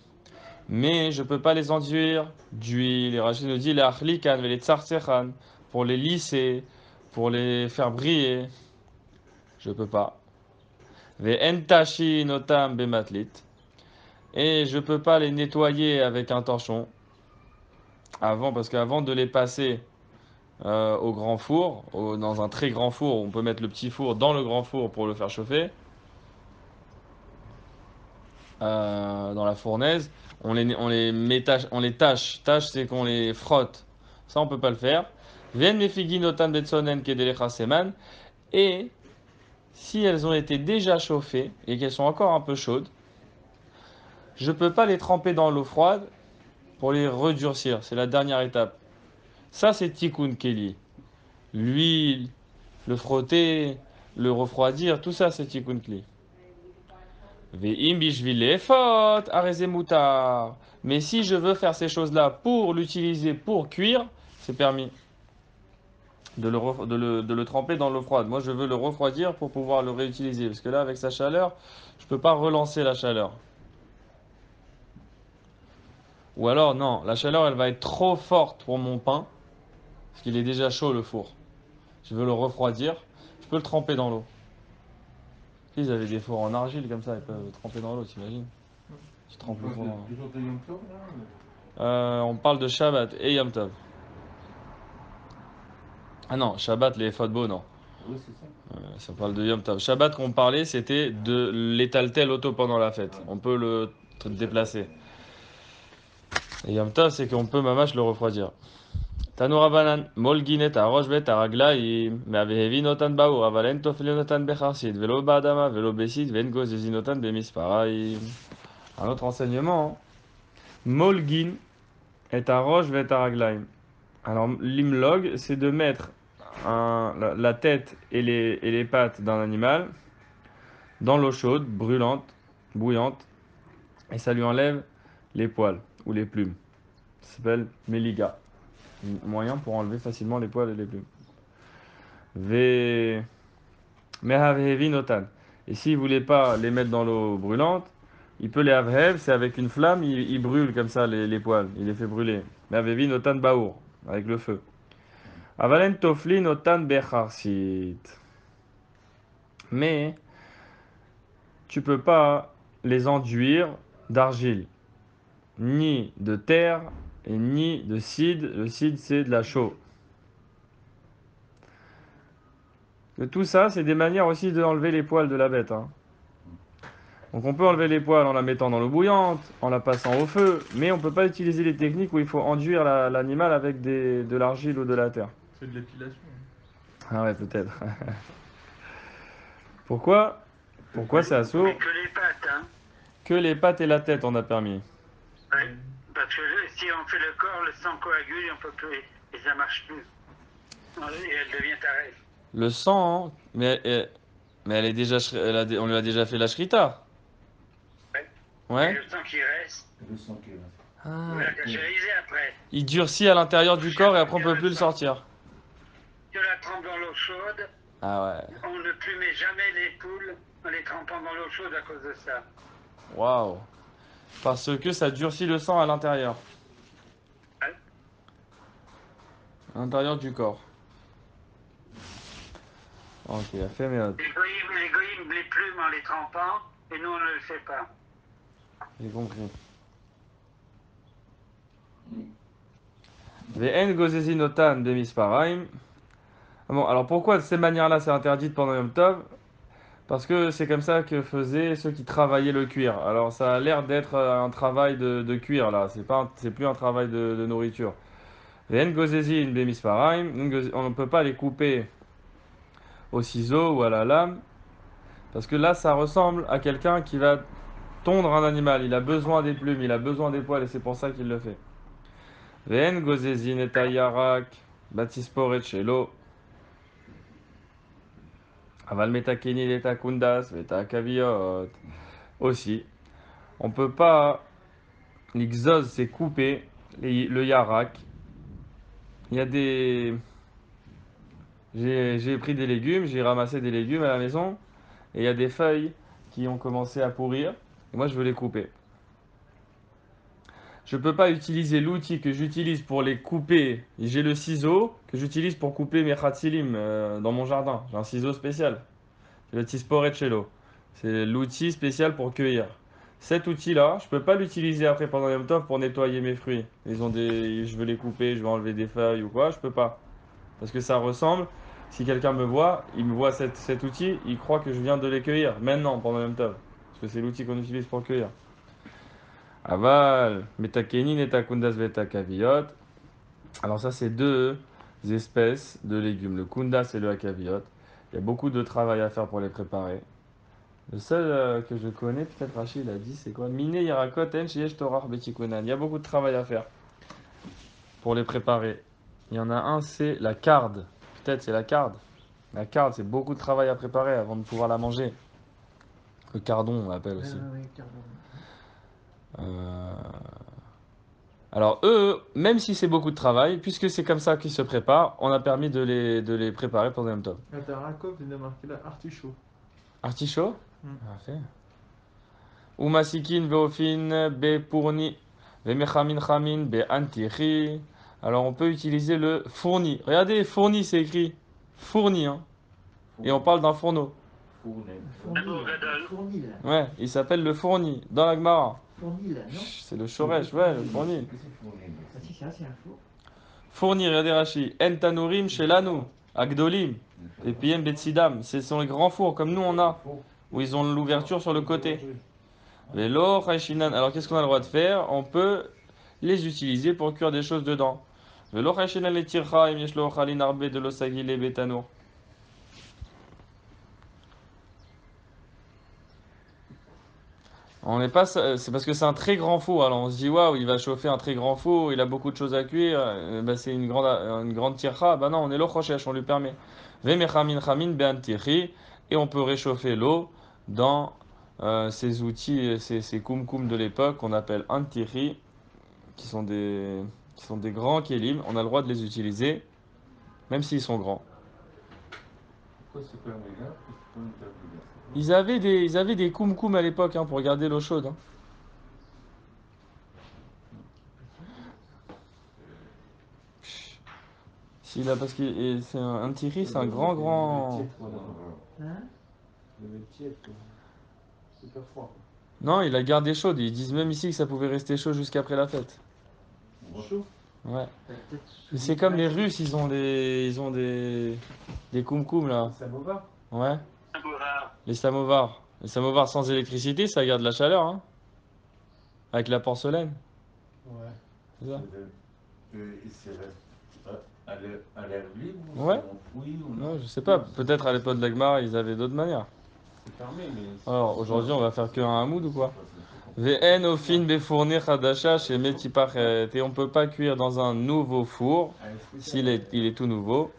mais je ne peux pas les enduire d'huile. Les Rachid nous dit les Achlikan, les Tsartsekhan, pour les lisser, pour les faire briller. Je peux pas. Ve'entashi notam bematlit. Et je peux pas les nettoyer avec un torchon. Parce qu'avant de les passer au grand four, dans un très grand four, on peut mettre le petit four dans le grand four pour le faire chauffer. Dans la fournaise, on les tâche. Tâche, c'est qu'on les frotte. Ça, on peut pas le faire. Ve'en mefigi notam betsonen kedelecha seman. Et si elles ont été déjà chauffées et qu'elles sont encore un peu chaudes, je ne peux pas les tremper dans l'eau froide pour les redurcir. C'est la dernière étape. Ça, c'est Tikkun Keli. L'huile, le frotter, le refroidir, tout ça, c'est Tikkun Keli. Ve'im bishvil efot areze mutar. Mais si je veux faire ces choses-là pour l'utiliser pour cuire, c'est permis. De le tremper dans l'eau froide. Moi, je veux le refroidir pour pouvoir le réutiliser. Parce que là, avec sa chaleur, je ne peux pas relancer la chaleur. Ou alors, non, la chaleur, elle va être trop forte pour mon pain. Parce qu'il est déjà chaud, le four. Je veux le refroidir. Je peux le tremper dans l'eau. Ils avaient des fours en argile comme ça, ils peuvent tremper dans l'eau, t'imagines? Tu trempes le four. Toujours de Yom Tov, là On parle de Shabbat et Yom Tov. Ah non, Shabbat, les Fodbo, non. Oui, c'est ça. Ça parle de Yom Tov. Shabbat qu'on parlait, c'était de l'étaltel auto pendant la fête. On peut le déplacer. Et Yom Tov, c'est qu'on peut mamash le refroidir. Tanu Rabanan, Molgin et Arosh bet Araglaim, Meavehevin otan baur, Avalen toflin otan becharsid, Velo badama, Velo besid, Ven gozezin otan bemisparaim. Un autre enseignement. Molgin et Arosh bet Araglaim. Alors, l'imlog, c'est de mettre la tête et les pattes d'un animal dans l'eau chaude, brûlante, bouillante, et ça lui enlève les poils ou les plumes. Ça s'appelle Meliga. Un moyen pour enlever facilement les poils et les plumes. Mehavhevi notan. Et s'il ne voulait pas les mettre dans l'eau brûlante, il peut les havhev, c'est avec une flamme, il brûle comme ça les poils, il les fait brûler. Mehavhevi notan baour, avec le feu. Avalen tofli notan becharsit. Mais tu peux pas les enduire d'argile, ni de terre, et ni de cide. Le cide, c'est de la chaux. Tout ça, c'est des manières aussi d'enlever les poils de la bête. Hein. Donc on peut enlever les poils en la mettant dans l'eau bouillante, en la passant au feu, mais on ne peut pas utiliser les techniques où il faut enduire l'animal avec de l'argile ou de la terre. C'est de l'épilation. Ah ouais, peut-être. Pourquoi c'est assourd? Mais que les pattes, hein. Que les pattes et la tête, on a permis. Ouais. Parce que si on fait le corps, le sang coagule, on peut plus, et ça marche plus. Et elle devient tarée. Le sang, hein, mais elle est déjà, on lui a déjà fait la shrita. Ouais. Et Ouais. le sang qui reste, Le sang qui reste. vous la cachériser après. Il durcit à l'intérieur du corps et après on peut plus le sortir. Tu la trempes dans l'eau chaude, Ah ouais. on ne plumait jamais les poules en les trempant dans l'eau chaude à cause de ça. Waouh. Parce que ça durcit le sang à l'intérieur. Ouais. À l'intérieur du corps. Ok, a fait mes notes. Les goïms les plument en les trempant, et nous on ne le fait pas. J'ai compris. Ve'en gozezinotan bemisparaim. Ah bon, alors pourquoi de ces manières-là c'est interdit pendant Yom Tov? Parce que c'est comme ça que faisaient ceux qui travaillaient le cuir. Alors ça a l'air d'être un travail de cuir là, c'est plus un travail de nourriture. Ve'en gozezin bemisparaim. On ne peut pas les couper au ciseau ou à la lame. Parce que là ça ressemble à quelqu'un qui va tondre un animal. Il a besoin des plumes, il a besoin des poils et c'est pour ça qu'il le fait. Ve'en gozezin et ayarak batisporet shelo. Aval metakeni et kundas veta kaviot. Aussi, on peut pas. L'ixos, c'est couper le yarak. Il y a des. J'ai pris des légumes, j'ai ramassé des légumes à la maison. Et il y a des feuilles qui ont commencé à pourrir. Et moi, je veux les couper. Je peux pas utiliser l'outil que j'utilise pour les couper. J'ai le ciseau que j'utilise pour couper mes khatzilim dans mon jardin. J'ai un ciseau spécial. C'est le Tisporetchelo. C'est l'outil spécial pour cueillir. Cet outil-là, je peux pas l'utiliser après pendant Yom Tov pour nettoyer mes fruits. Je veux les couper, je veux enlever des feuilles ou quoi, je peux pas. Parce que ça ressemble. Si quelqu'un me voit, il me voit cet outil, il croit que je viens de les cueillir maintenant pendant Yom Tov. Parce que c'est l'outil qu'on utilise pour cueillir. Aval, metakenin et takundas veta kaviot. Alors ça, c'est deux espèces de légumes, le kundas et le akaviot. Il y a beaucoup de travail à faire pour les préparer. Le seul que je connais, peut-être Rachid a dit, c'est quoi? Mine Yarakot en Sheyesh Torah Betikunan. Il y a beaucoup de travail à faire pour les préparer. Il y en a un, c'est la carde. Peut-être c'est la carde. La carde, c'est beaucoup de travail à préparer avant de pouvoir la manger. Le cardon, on l'appelle aussi. Alors eux, même si c'est beaucoup de travail, puisque c'est comme ça qu'ils se préparent, on a permis de les préparer pendant Yom Tov. La Tarakov vient de marquer là artichaut. Artichaut? Mm. Parfait. Ou masikin veofin be pourni vemechamin chamin be antichi. Alors on peut utiliser le fourni. Regardez, fourni c'est écrit fourni, hein. Et on parle d'un fourneau. Fournil. Ouais, il s'appelle le fourni dans la Gemara. Fournil, non? C'est le shoresh, ouais, le fourni. Ah si, ça c'est un four. Fourni, regardez Rashi. En tanurim shelanu, agdolim, et piem betsidam. Ce sont les grands fours comme nous on a, où ils ont l'ouverture sur le côté. Vélo, chayshinan. Alors qu'est-ce qu'on a le droit de faire? On peut les utiliser pour cuire des choses dedans. ולא חיישן על יתירך אם יש לו אוכלין הרבה דלא סגילי בתנור. On n'est pas, c'est parce que c'est un très grand four. Alors on se dit waouh, il va chauffer un très grand four, il a beaucoup de choses à cuire. Bah, c'est une grande tircha. Bah non, on est l'eau on lui permet. Vemechamin chamin be'an tirchi, et on peut réchauffer l'eau dans ces outils, ces kumkum de l'époque qu'on appelle antiri, qui sont des grands kélim. On a le droit de les utiliser, même s'ils sont grands. Pourquoi c'est pas un regard? C'est pas un regard. Ils avaient des kumkum à l'époque hein, pour garder l'eau chaude. Hein. Si là, parce que c'est un tiri, c'est un grand. Hein? Le métier, c'est super froid. Non, il a gardé chaude. Ils disent même ici que ça pouvait rester chaud jusqu'après la fête. Chaud. Ouais. C'est comme les Russes, ils ont des kumkum là. Ça me va. Ouais. Samovar. Les samovars. Les samovars sans électricité, ça garde la chaleur, hein. Avec la porcelaine. Ouais. C'est ça. Il serait à l'air libre ou Ouais. c'est enfoui ou Non, je sais pas. Peut-être à l'époque de l'Agmar, ils avaient d'autres manières. C'est fermé, mais. Alors aujourd'hui, on va faire que un hamoud ou quoi? VN au fin befournir hadasha chez Metipachet. Et on peut pas cuire dans un nouveau four s'il est, il est tout nouveau,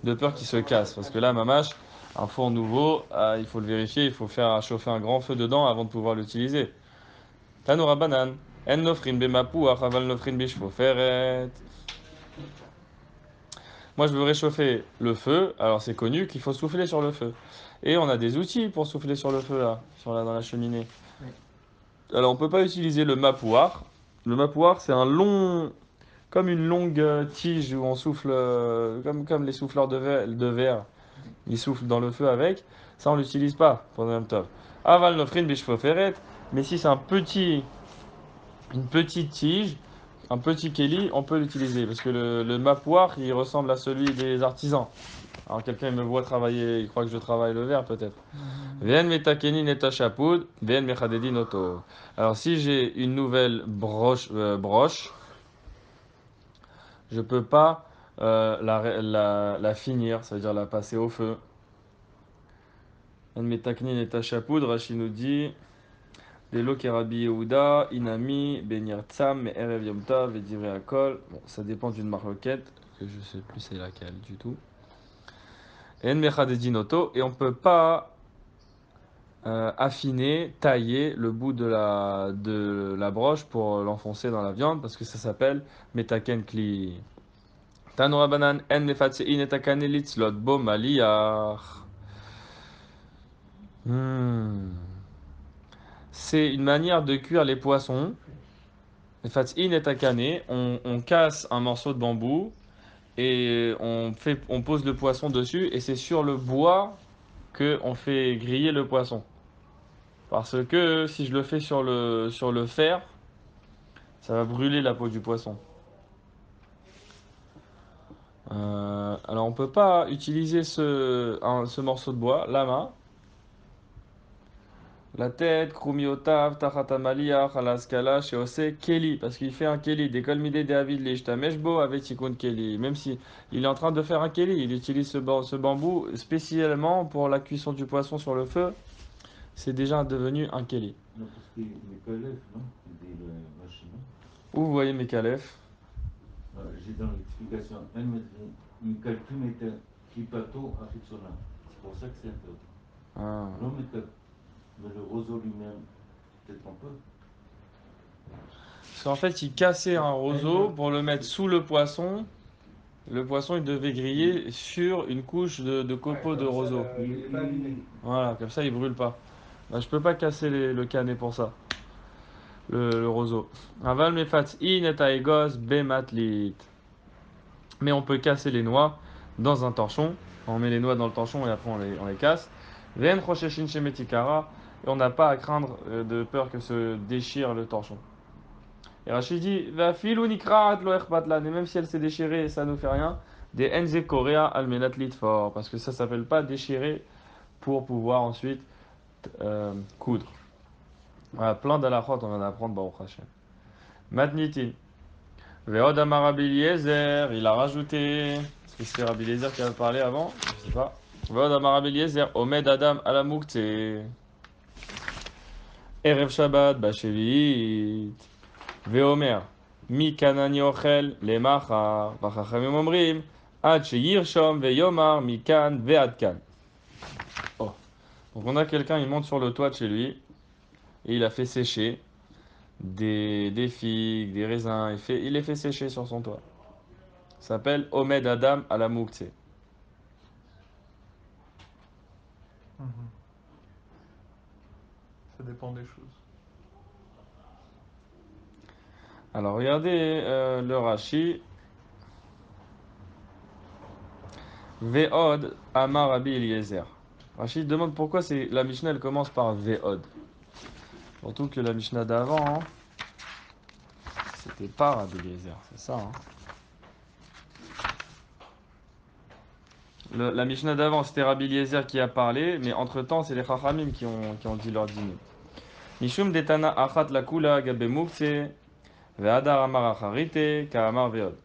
de peur qu'il se casse. Parce que là, mamache, un four nouveau, il faut le vérifier, il faut faire chauffer un grand feu dedans avant de pouvoir l'utiliser. Tanoura banan. En nofrin bemapouach aval nofrin bishfoferet. Moi, je veux réchauffer le feu. Alors, c'est connu qu'il faut souffler sur le feu. Et on a des outils pour souffler sur le feu, là, dans la cheminée. Oui. Alors, on peut pas utiliser le mapouar. Le mapouar, c'est un long, comme une longue tige où on souffle, comme les souffleurs de verre. Ils soufflent dans le feu avec. Ça, on l'utilise pas pendant un top. Aval nofrin bishfoferet. Mais si c'est une petite tige, un petit keli, on peut l'utiliser. Parce que le mapouar, il ressemble à celui des artisans. Alors quelqu'un il me voit travailler, il croit que je travaille le verre peut-être. Vien metakeni neta chapoud, vien mechadedi noto. Alors si j'ai une nouvelle broche, je peux pas la finir, ça veut dire la passer au feu. Vien metakeni neta chapoud, Rashi nous dit Delo kerabi Yehuda, Inami, Benir Tzam, mais Erev Yom Tov et Divrei Akol. Bon, ça dépend d'une marloquette, que je sais plus c'est laquelle du tout. En mechadedi noto, et on peut pas affiner, tailler le bout de la broche pour l'enfoncer dans la viande parce que ça s'appelle metaken kli. Tanura banan en mefatsein etakane litzlot bo maliyach. C'est une manière de cuire les poissons. Mefatsein etakane, on casse un morceau de bambou et on pose le poisson dessus et c'est sur le bois que on fait griller le poisson. Parce que si je le fais sur le fer, ça va brûler la peau du poisson. Alors on peut pas utiliser ce morceau de bois, lama. La tête, krumiotav, tachatamaliach, alaskala, sheose, keli. Parce qu'il fait un keli. D'école midé David l'ishtameshbo avec tikun keli. Même si il est en train de faire un keli, il utilise ce bambou spécialement pour la cuisson du poisson sur le feu. C'est déjà devenu un keli. Non, parce que les calèches, non? Il dit le machine. Où vous voyez mes calefs? J'ai dans l'explication, une calcul était qui pato à Fitsona. C'est pour ça que c'est interdit. Ah. Non, mais le roseau lui-même, peut-être un peu. Parce qu'en fait, il cassait un roseau pour le mettre sous le poisson. Le poisson, il devait griller sur une couche de copeaux de roseau. Il est pas abîmé. Voilà, comme ça, il brûle pas. Bah, je peux pas casser le canet pour ça. Le roseau. Aval mefat in et aegos bematlit. Mais on peut casser les noix dans un torchon. On met les noix dans le torchon et après on les casse. Ven rosheshin shemetikara. Et on n'a pas à craindre de peur que se déchire le torchon. Et Rachid dit, va filou nikrat lo echbatlan. Et même si elle s'est déchirée, ça nous fait rien. Des enze korea almenat litfor. Parce que ça s'appelle pas déchirer pour pouvoir ensuite coudre. Voilà, plein d'alachot, on va en apprendre, Baruch Hashem. Matnitin. Ve'od amar Rabbi Eliezer, il a rajouté. Est-ce que c'est Rabbi Eliezer qui a parlé avant? Je sais pas. Ve'od amar Rabbi Eliezer, Omed Adam ala Mukte. Erev Shabbat b'Shevi'it. Ve'omer. Mi kanani ochel lemachar. V'chachamim omrim. Ad sheyirshom ve'yomar mi kan ve'ad kan. Oh. Donc on a quelqu'un, il monte sur le toit de chez lui. Et il a fait sécher des figues, des raisins. Il les fait sécher sur son toit. Ça s'appelle Omed Adam à la Moukhtse. Mhm. Ça dépend des choses. Alors regardez le Rashi. Ve'od Amar Rabbi Eliezer. Rashi demande pourquoi la Mishnah elle commence par Ve'od. Surtout que la Mishnah d'avant, hein, c'était pas Rabbi Eliezer, c'est ça. Hein. La Mishnah d'avant, c'était Rabbi Eliezer qui a parlé, mais entre-temps, c'est les Chachamim qui ont dit leur dîner. Mishum detana achat la kula gabe mukse, ve'adar amar acharite, ka'amar ve'od.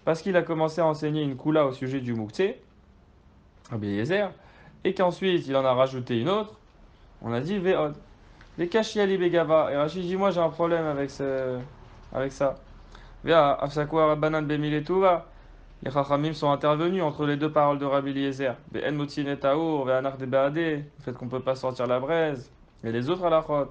Parce qu'il a commencé à enseigner une kula au sujet du mukse, Rabbi Eliezer, et qu'ensuite il en a rajouté une autre, on a dit ve'od. Les kashiali begava, et Rachid dit, moi j'ai un problème avec ça. Vea, afsakwa rabbanan bemiletuva. Les Chachamim sont intervenus entre les deux paroles de Rabbi Eliezer. Be'en motzin et taour, ve'anach de be'adeh, le fait qu'on ne peut pas sortir la braise, et les autres halachot.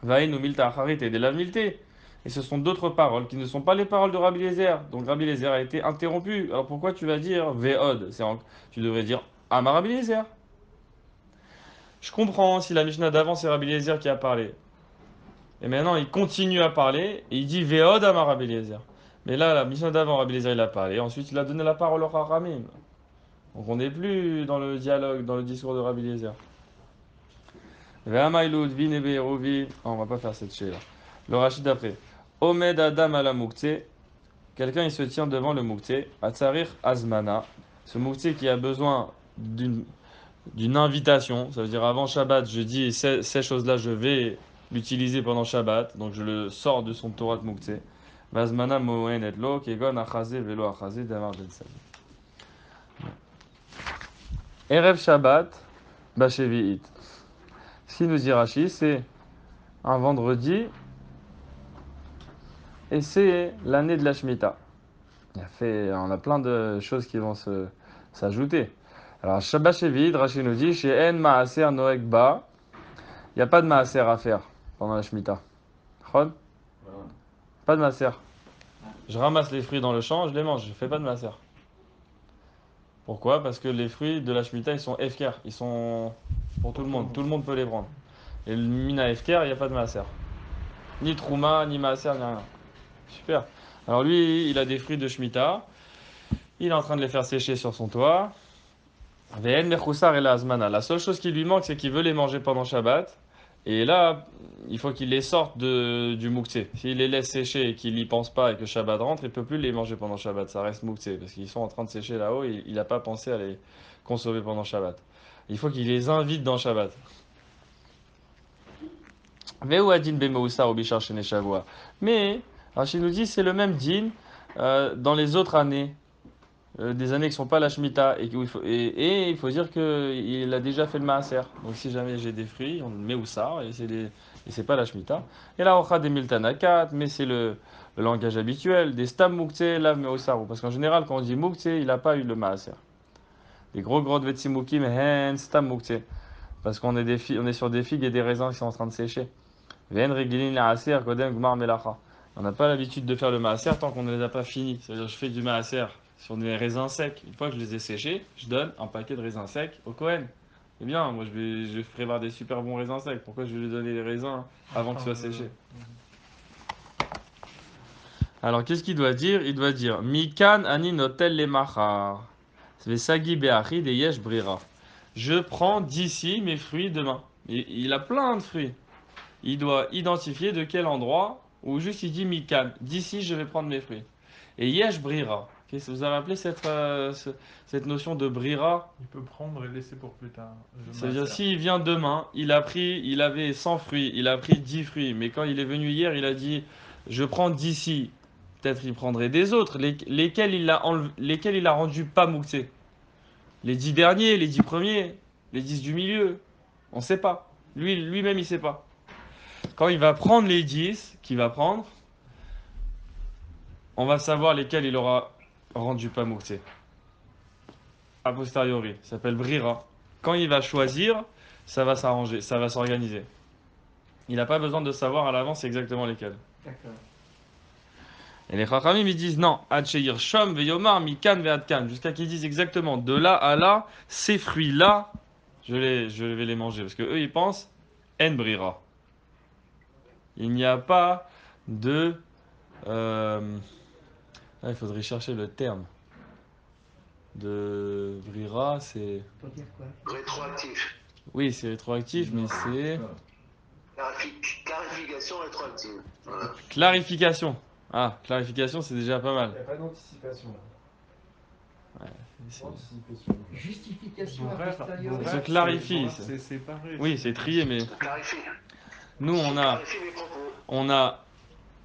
Va'in ou milta acharit et de la milté. Et ce sont d'autres paroles qui ne sont pas les paroles de Rabbi Eliezer. Donc Rabbi Eliezer a été interrompu. Alors pourquoi tu vas dire ve'od? Tu devrais dire Amar Rabbi Eliezer. Je comprends si la Mishnah d'avant c'est Rabbi Eliezer qui a parlé. Et maintenant il continue à parler et il dit ve'od Amar Rabbi Eliezer. Mais là, la Mishnah d'avant, Rabbi Eliezer il a parlé. Ensuite il a donné la parole au Chachamim. Donc on n'est plus dans le dialogue, dans le discours de Rabbi Eliezer. Ve'amailud vinebe eruvi. On va pas faire cette chez là. Le Rachid d'après. Omed Adam ala Mukhtse. Quelqu'un il se tient devant le Mukhtse. Atzarir azmana. Ce Mukhtse qui a besoin d'une invitation. Ça veut dire avant Shabbat, je dis ces choses-là, je vais l'utiliser pendant Shabbat. Donc je le sors de son Torah de Mukhtse. Vazmana moen et lo kegon achaze velo achaze damar ben savi. Erev Shabbat b'Shevi'it. Si nous dit Rashi, c'est un vendredi et c'est l'année de la Shemitah. On a plein de choses qui vont s'ajouter. Alors, Shabbat Shevi'it, Rashi nous dit, chez En Maaser Noek Ba, il n'y a pas de Maaser à faire pendant la Shemitah. Chod? Pas de Maaser. Je ramasse les fruits dans le champ, je les mange, je ne fais pas de Maaser. Pourquoi? Parce que les fruits de la Shemitah, ils sont Efker, ils sont pour tout le monde peut les prendre. Et le Mina Efker, il n'y a pas de Maaser. Ni Trouma, ni Maaser, ni rien. Super. Alors lui, il a des fruits de Shemitah, il est en train de les faire sécher sur son toit. Ve'en mechusar el azmana. La seule chose qui lui manque, c'est qu'il veut les manger pendant Shabbat. Et là, il faut qu'il les sorte du Muktzeh. S'il les laisse sécher et qu'il n'y pense pas et que Shabbat rentre, il ne peut plus les manger pendant Shabbat. Ça reste Muktzeh parce qu'ils sont en train de sécher là-haut et il n'a pas pensé à les consommer pendant Shabbat. Il faut qu'il les invite dans Shabbat. Ve'u adin bemeusar ou bishar shene shavua. Mais, Rachid nous dit, c'est le même din dans les autres années. Des années qui ne sont pas la Shemitah et il faut dire qu'il a déjà fait le Maaser. Donc si jamais j'ai des fruits, on le met où ça et c'est pas la Shemitah. Et là, on a des Miltanakat, mais c'est le langage habituel, des Stam Muktzeh, Lav Meosaru. Parce qu'en général, quand on dit Muktzeh, il n'a pas eu le Maaser. Les gros Vetsimukim, Hen, Stam Muktzeh. Parce qu'on est sur des figues et des raisins qui sont en train de sécher. Ven Regilin Laaser, Kodem Gmar Melacha. On n'a pas l'habitude de faire le Maaser tant qu'on ne les a pas finis. C'est-à-dire, je fais du Maaser sur des raisins secs. Une fois que je les ai séchés, je donne un paquet de raisins secs au Kohen. Eh bien, moi je ferai voir des super bons raisins secs. Pourquoi je vais lui donner les raisins avant qu'ils soient séchés? Alors, qu'est-ce qu'il doit dire? Il doit dire Mikan ani notel le machar. C'est sagi beachid et yesh brira. Je prends d'ici mes fruits demain. Il a plein de fruits. Il doit identifier de quel endroit, ou juste il dit Mikan. D'ici, je vais prendre mes fruits. Et yesh brira. Vous avez appelé cette notion de brira? Il peut prendre et laisser pour plus tard. C'est-à-dire, s'il vient demain, il avait 100 fruits, il a pris 10 fruits, mais quand il est venu hier, il a dit, je prends d'ici peut-être il prendrait des autres. Lesquels lesquels il a rendu pas mouxé? Les 10 derniers, les 10 premiers, les 10 du milieu. On sait pas. Lui-même, il sait pas. Quand il va prendre les 10 qu'il va prendre, on va savoir lesquels il aura rendu pas mouxé. A posteriori. Ça s'appelle brira. Quand il va choisir, ça va s'arranger, ça va s'organiser. Il n'a pas besoin de savoir à l'avance exactement lesquels. D'accord. Et les Chachamim, ils disent non. Adcheir Shom veyomar mikan ve'adkan. Jusqu'à qu'ils disent exactement de là à là, ces fruits-là, je vais les manger. Parce que eux, ils pensent en brira. Il n'y a pas de. Il faudrait chercher le terme. De brira, c'est. Pour dire quoi? Rétroactif. Oui, c'est rétroactif, mais c'est. Clarification rétroactive. Voilà. Clarification. Ah, clarification, c'est déjà pas Il mal. n'y a pas d'anticipation là. C'est- Anticipation. Justification a Bref, posteriori. Se clarifie, C'est c'est- séparé. Oui, c'est trié, mais Clarifie. nous, Clarifie mes propos. on a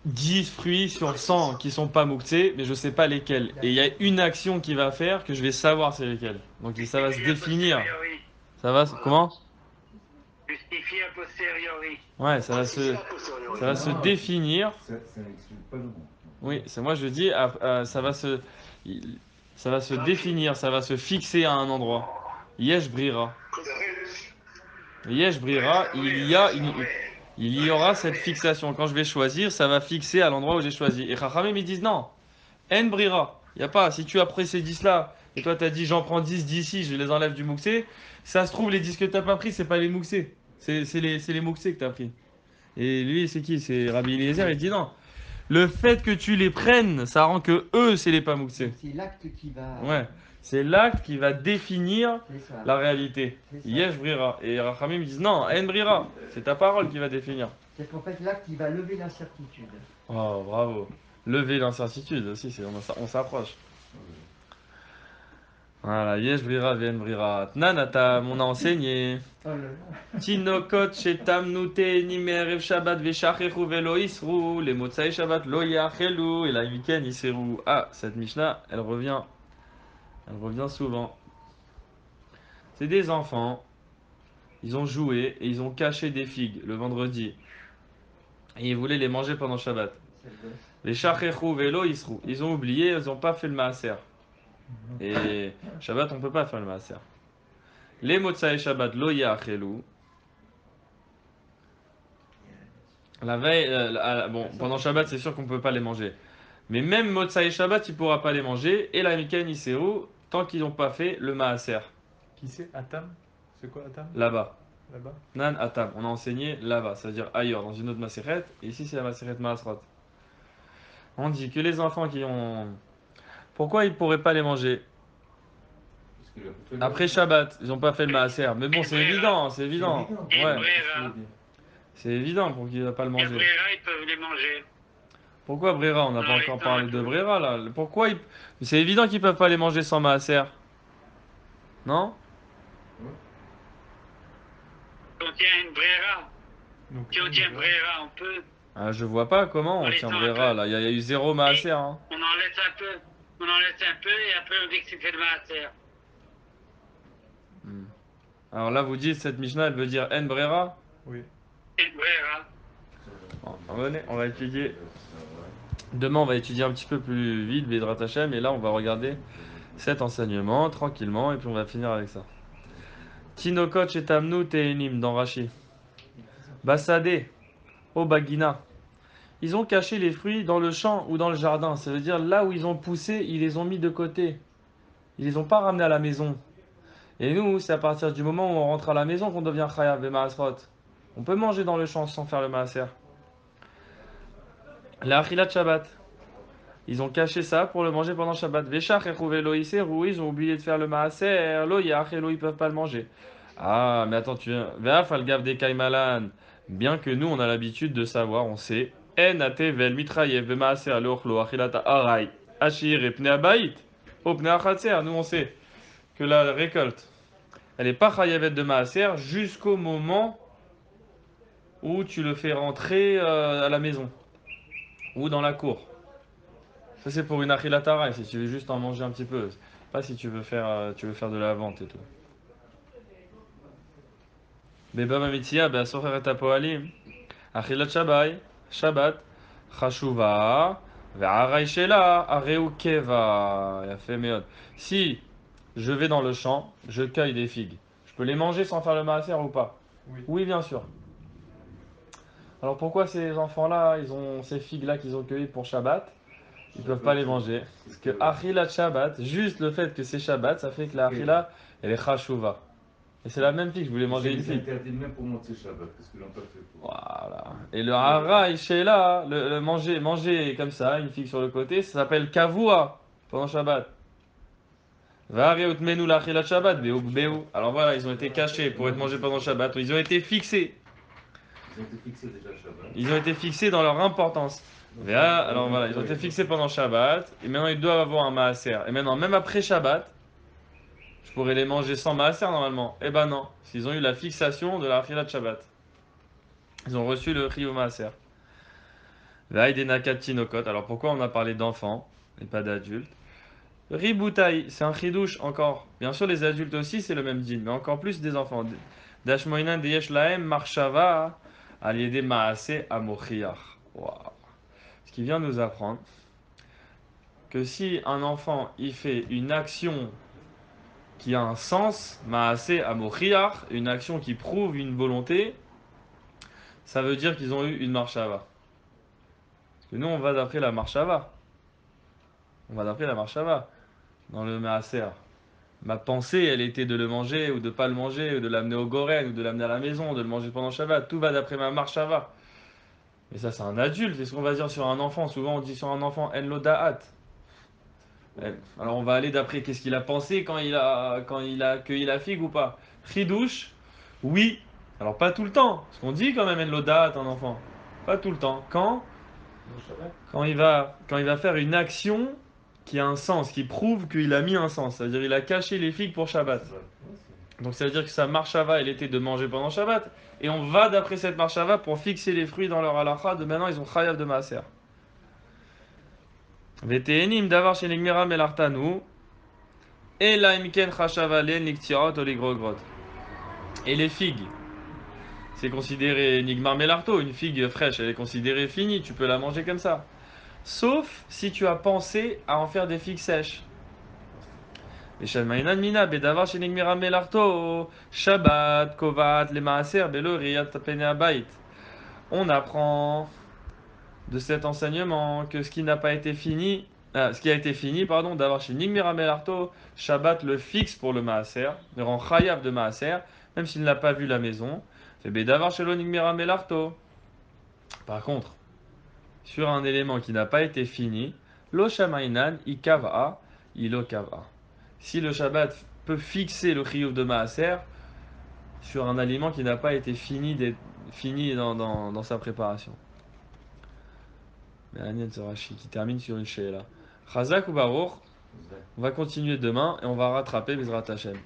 10 fruits sur 100 qui sont pas mouxés, mais je sais pas lesquels. Et il y a une action qui va faire que je vais savoir c'est lesquels. Donc ça va se définir. Ça va, comment? Justifier a posteriori. Ouais, ça va se définir. Ça n'exclut pas le mot. Oui, c'est moi je dis, ça va se définir, ça va se fixer à un endroit. Yesh brira. Yesh brira, il y aura cette fixation. Quand je vais choisir, ça va fixer à l'endroit où j'ai choisi. Et Chachamim, ils disent non, en brira. Il n'y a pas, si tu as pris ces 10 là, et toi tu as dit j'en prends 10 d'ici, je les enlève du mouxé, ça se trouve les 10 que tu n'as pas pris, c'est pas les mouxés. C'est les mouxés que tu as pris. Et lui, c'est qui? C'est Rabbi Eliezer, il dit non. Le fait que tu les prennes, ça rend que eux, c'est les pas mouxés. C'est l'acte qui va. Ouais, c'est l'acte qui va définir C'est ça. la réalité. C'est ça. Yesh brira. Et Rachamim ils disent non, en brira. C'est ta parole qui va définir. C'est qu'en fait, l'acte qui va lever l'incertitude. Oh, bravo. Lever l'incertitude aussi, on s'approche. Voilà, yesh brira, ven brira. Tnanatam, on a enseigné. Oh là là. Tinokot shetam nute nimerev shabbat veshachechu velo isru, les motsai shabbat lo yachelu, et la week-end iseru. Ah, cette Mishnah, elle revient souvent. C'est des enfants, ils ont joué et ils ont caché des figues le vendredi. Et ils voulaient les manger pendant Shabbat. C'est le gosse. Les shachechu velo isru. Ils ont oublié, ils n'ont pas fait le maaser. Et Shabbat, on ne peut pas faire le maaser. Les motsai Shabbat lo yachelu. La veille, bon, pendant Shabbat, c'est sûr qu'on ne peut pas les manger. Mais même motsai Shabbat, il ne pourra pas les manger. Et la week-end iseru, tant qu'ils n'ont pas fait le maaser. Qui c'est Atam? C'est quoi Atam? Là-bas. Là-bas? Nan atam, on a enseigné là-bas, ça veut dire ailleurs, dans une autre macérette. Et ici, c'est la macérette Maasrot. On dit que les enfants qui ont. Pourquoi ils ne pourraient pas les manger? Parce qu'il a pas fait le- Après Shabbat, ils n'ont pas fait le maaser. Mais bon, c'est évident, c'est évident. Ouais, c'est évident pour qu'ils ne pas le Les manger. Brera, ils peuvent les manger. Pourquoi Brera? On n'a pas encore parlé de Brera là. Pourquoi ils... C'est évident qu'ils peuvent pas les manger sans maaser. Non? Si on tient une Brera, Donc, si on tient Brera, on peut. Ah, je vois pas comment on Allez, tient attends, Brera un peu. là. Il y a eu zéro maaser. Hein. On en laisse un peu. On en laisse un peu et après on dit que c'est fait le maaser. Alors là, vous dites cette Mishnah, elle veut dire en Brera? Oui. Une Brera. Bon, venez, on va étudier. Demain, on va étudier un petit peu plus vite Vedrat Hashem, et là, on va regarder cet enseignement tranquillement, et puis on va finir avec ça. Tinokot shetamnu teinim dans Rashi. Basade, au Bagina. Ils ont caché les fruits dans le champ ou dans le jardin. Ça veut dire là où ils ont poussé, ils les ont mis de côté. Ils les ont pas ramenés à la maison. Et nous, c'est à partir du moment où on rentre à la maison qu'on devient chayav et maasrot. On peut manger dans le champ sans faire le maaser. La achilat Shabbat. Ils ont caché ça pour le manger pendant Shabbat. Veshach echouve lo iseru, ils ont oublié de faire le maaser. Lo yachelu, ils peuvent pas le manger. Ah, mais attends, tu viens. Ve'af al gav de kaimalan. Bien que nous, on a l'habitude de savoir, on sait. En atevel mitrayev be maaser lo achilata aray. Ashir et pnei abayit. O pnei achatzer. Nous, on sait que la récolte, elle n'est pas chayavet de maaser jusqu'au moment où tu le fais rentrer à la maison ou dans la cour. Ça c'est pour une achilatara, si tu veux juste en manger un petit peu. Pas si tu veux faire de la vente et tout. Beba Mamitzia, Be'asocher et Apoalim. Achilat Shabbat, Shabbat, Chashuva, Ve'arai Shela, Areu Keva. Yafé Meod. Si je vais dans le champ, je cueille des figues. Je peux les manger sans faire le maaser ou pas? Oui. Oui, bien sûr. Alors pourquoi ces enfants-là, ils ont ces figues-là qu'ils ont cueillies pour Shabbat, ils ne peuvent pas les manger? Parce que Achilat Shabbat, juste le fait que c'est Shabbat, ça fait que la Achila, elle est Chashuva. Et c'est la même figue, je voulais manger une C'est figue. interdit même pour monter Shabbat, parce qu'ils l'ont pas fait pour. Voilà. Et le Hara Sheila, le manger comme ça, une figue sur le côté, ça s'appelle Kavua pendant Shabbat. Vareut menu la Achilat Shabbat, Beouk Beou. Alors voilà, ils ont été cachés pour être mangés pendant Shabbat, ils ont été fixés. Ils ont été fixés déjà Shabbat. Ils ont été fixés dans leur importance. Alors voilà, ils ont été fixés pendant Shabbat, et maintenant ils doivent avoir un maaser. Et maintenant, même après Shabbat, je pourrais les manger sans maaser normalement. Eh ben non, ils ont eu la fixation de la Achilat Shabbat. Ils ont reçu le Chiyuv maaser. Alors pourquoi on a parlé d'enfants et pas d'adultes? Riboutai, c'est un chidouche encore. Bien sûr, les adultes aussi, c'est le même din, mais encore plus des enfants. Dashmoinan deyesh lahem marshava aliede maase amochiach. Waouh. Ce qui vient nous apprendre que si un enfant il fait une action qui a un sens, maase amochiach, une action qui prouve une volonté, ça veut dire qu'ils ont eu une marshava. Parce que nous, on va d'après la marshava. On va d'après la marshava dans le maaser. Ma pensée, elle était de le manger ou de pas le manger, ou de l'amener au goren, ou de l'amener à la maison, de le manger pendant Shabbat. Tout va d'après ma marshava. Mais ça, c'est un adulte. Qu'est-ce qu'on va dire sur un enfant? Souvent, on dit sur un enfant, en lo da'at. Alors, on va aller d'après qu'est-ce qu'il a pensé quand il a cueilli la figue ou pas. Chidouche, oui. Alors, pas tout le temps. Parce qu'on dit quand même en lo da'at, un enfant. Pas tout le temps. Quand il va faire une action qui a un sens, qui prouve qu'il a mis un sens. C'est-à-dire qu'il a caché les figues pour Shabbat. Donc ça veut dire que sa marshava, elle était de manger pendant Shabbat. Et on va d'après cette marshava pour fixer les fruits dans leur halakha. De maintenant, ils ont chayav de maaser. Vete'enim davar chez l'igmera melartanu. Et la imken chashavalen liktirot oligrogrot. Et les figues, c'est considéré nigmar melarto. Une figue fraîche, elle est considérée finie. Tu peux la manger comme ça. Sauf si tu as pensé à en faire des figues sèches. Shabbat, Kovat, les Maaser, Belo, Riyat, Bait. On apprend de cet enseignement que ce qui n'a pas été fini, ce qui a été fini, pardon, d'avoir chez Nigmira Melarto, Shabbat le fixe pour le Maaser, le rend Chayav de Maaser, même s'il n'a pas vu la maison. Fait Bedavar Shelo Nigmira Melarto. Par contre, sur un élément qui n'a pas été fini, Lo Shamainan, Ikava, Ilo Kava. Si le Shabbat peut fixer le chiyuv de Maaser sur un aliment qui n'a pas été fini dans sa préparation. Mais Agnès Zorachi qui termine sur une she'ela. Chazak ou Baruch, on va continuer demain et on va rattraper Bezrat Hashem.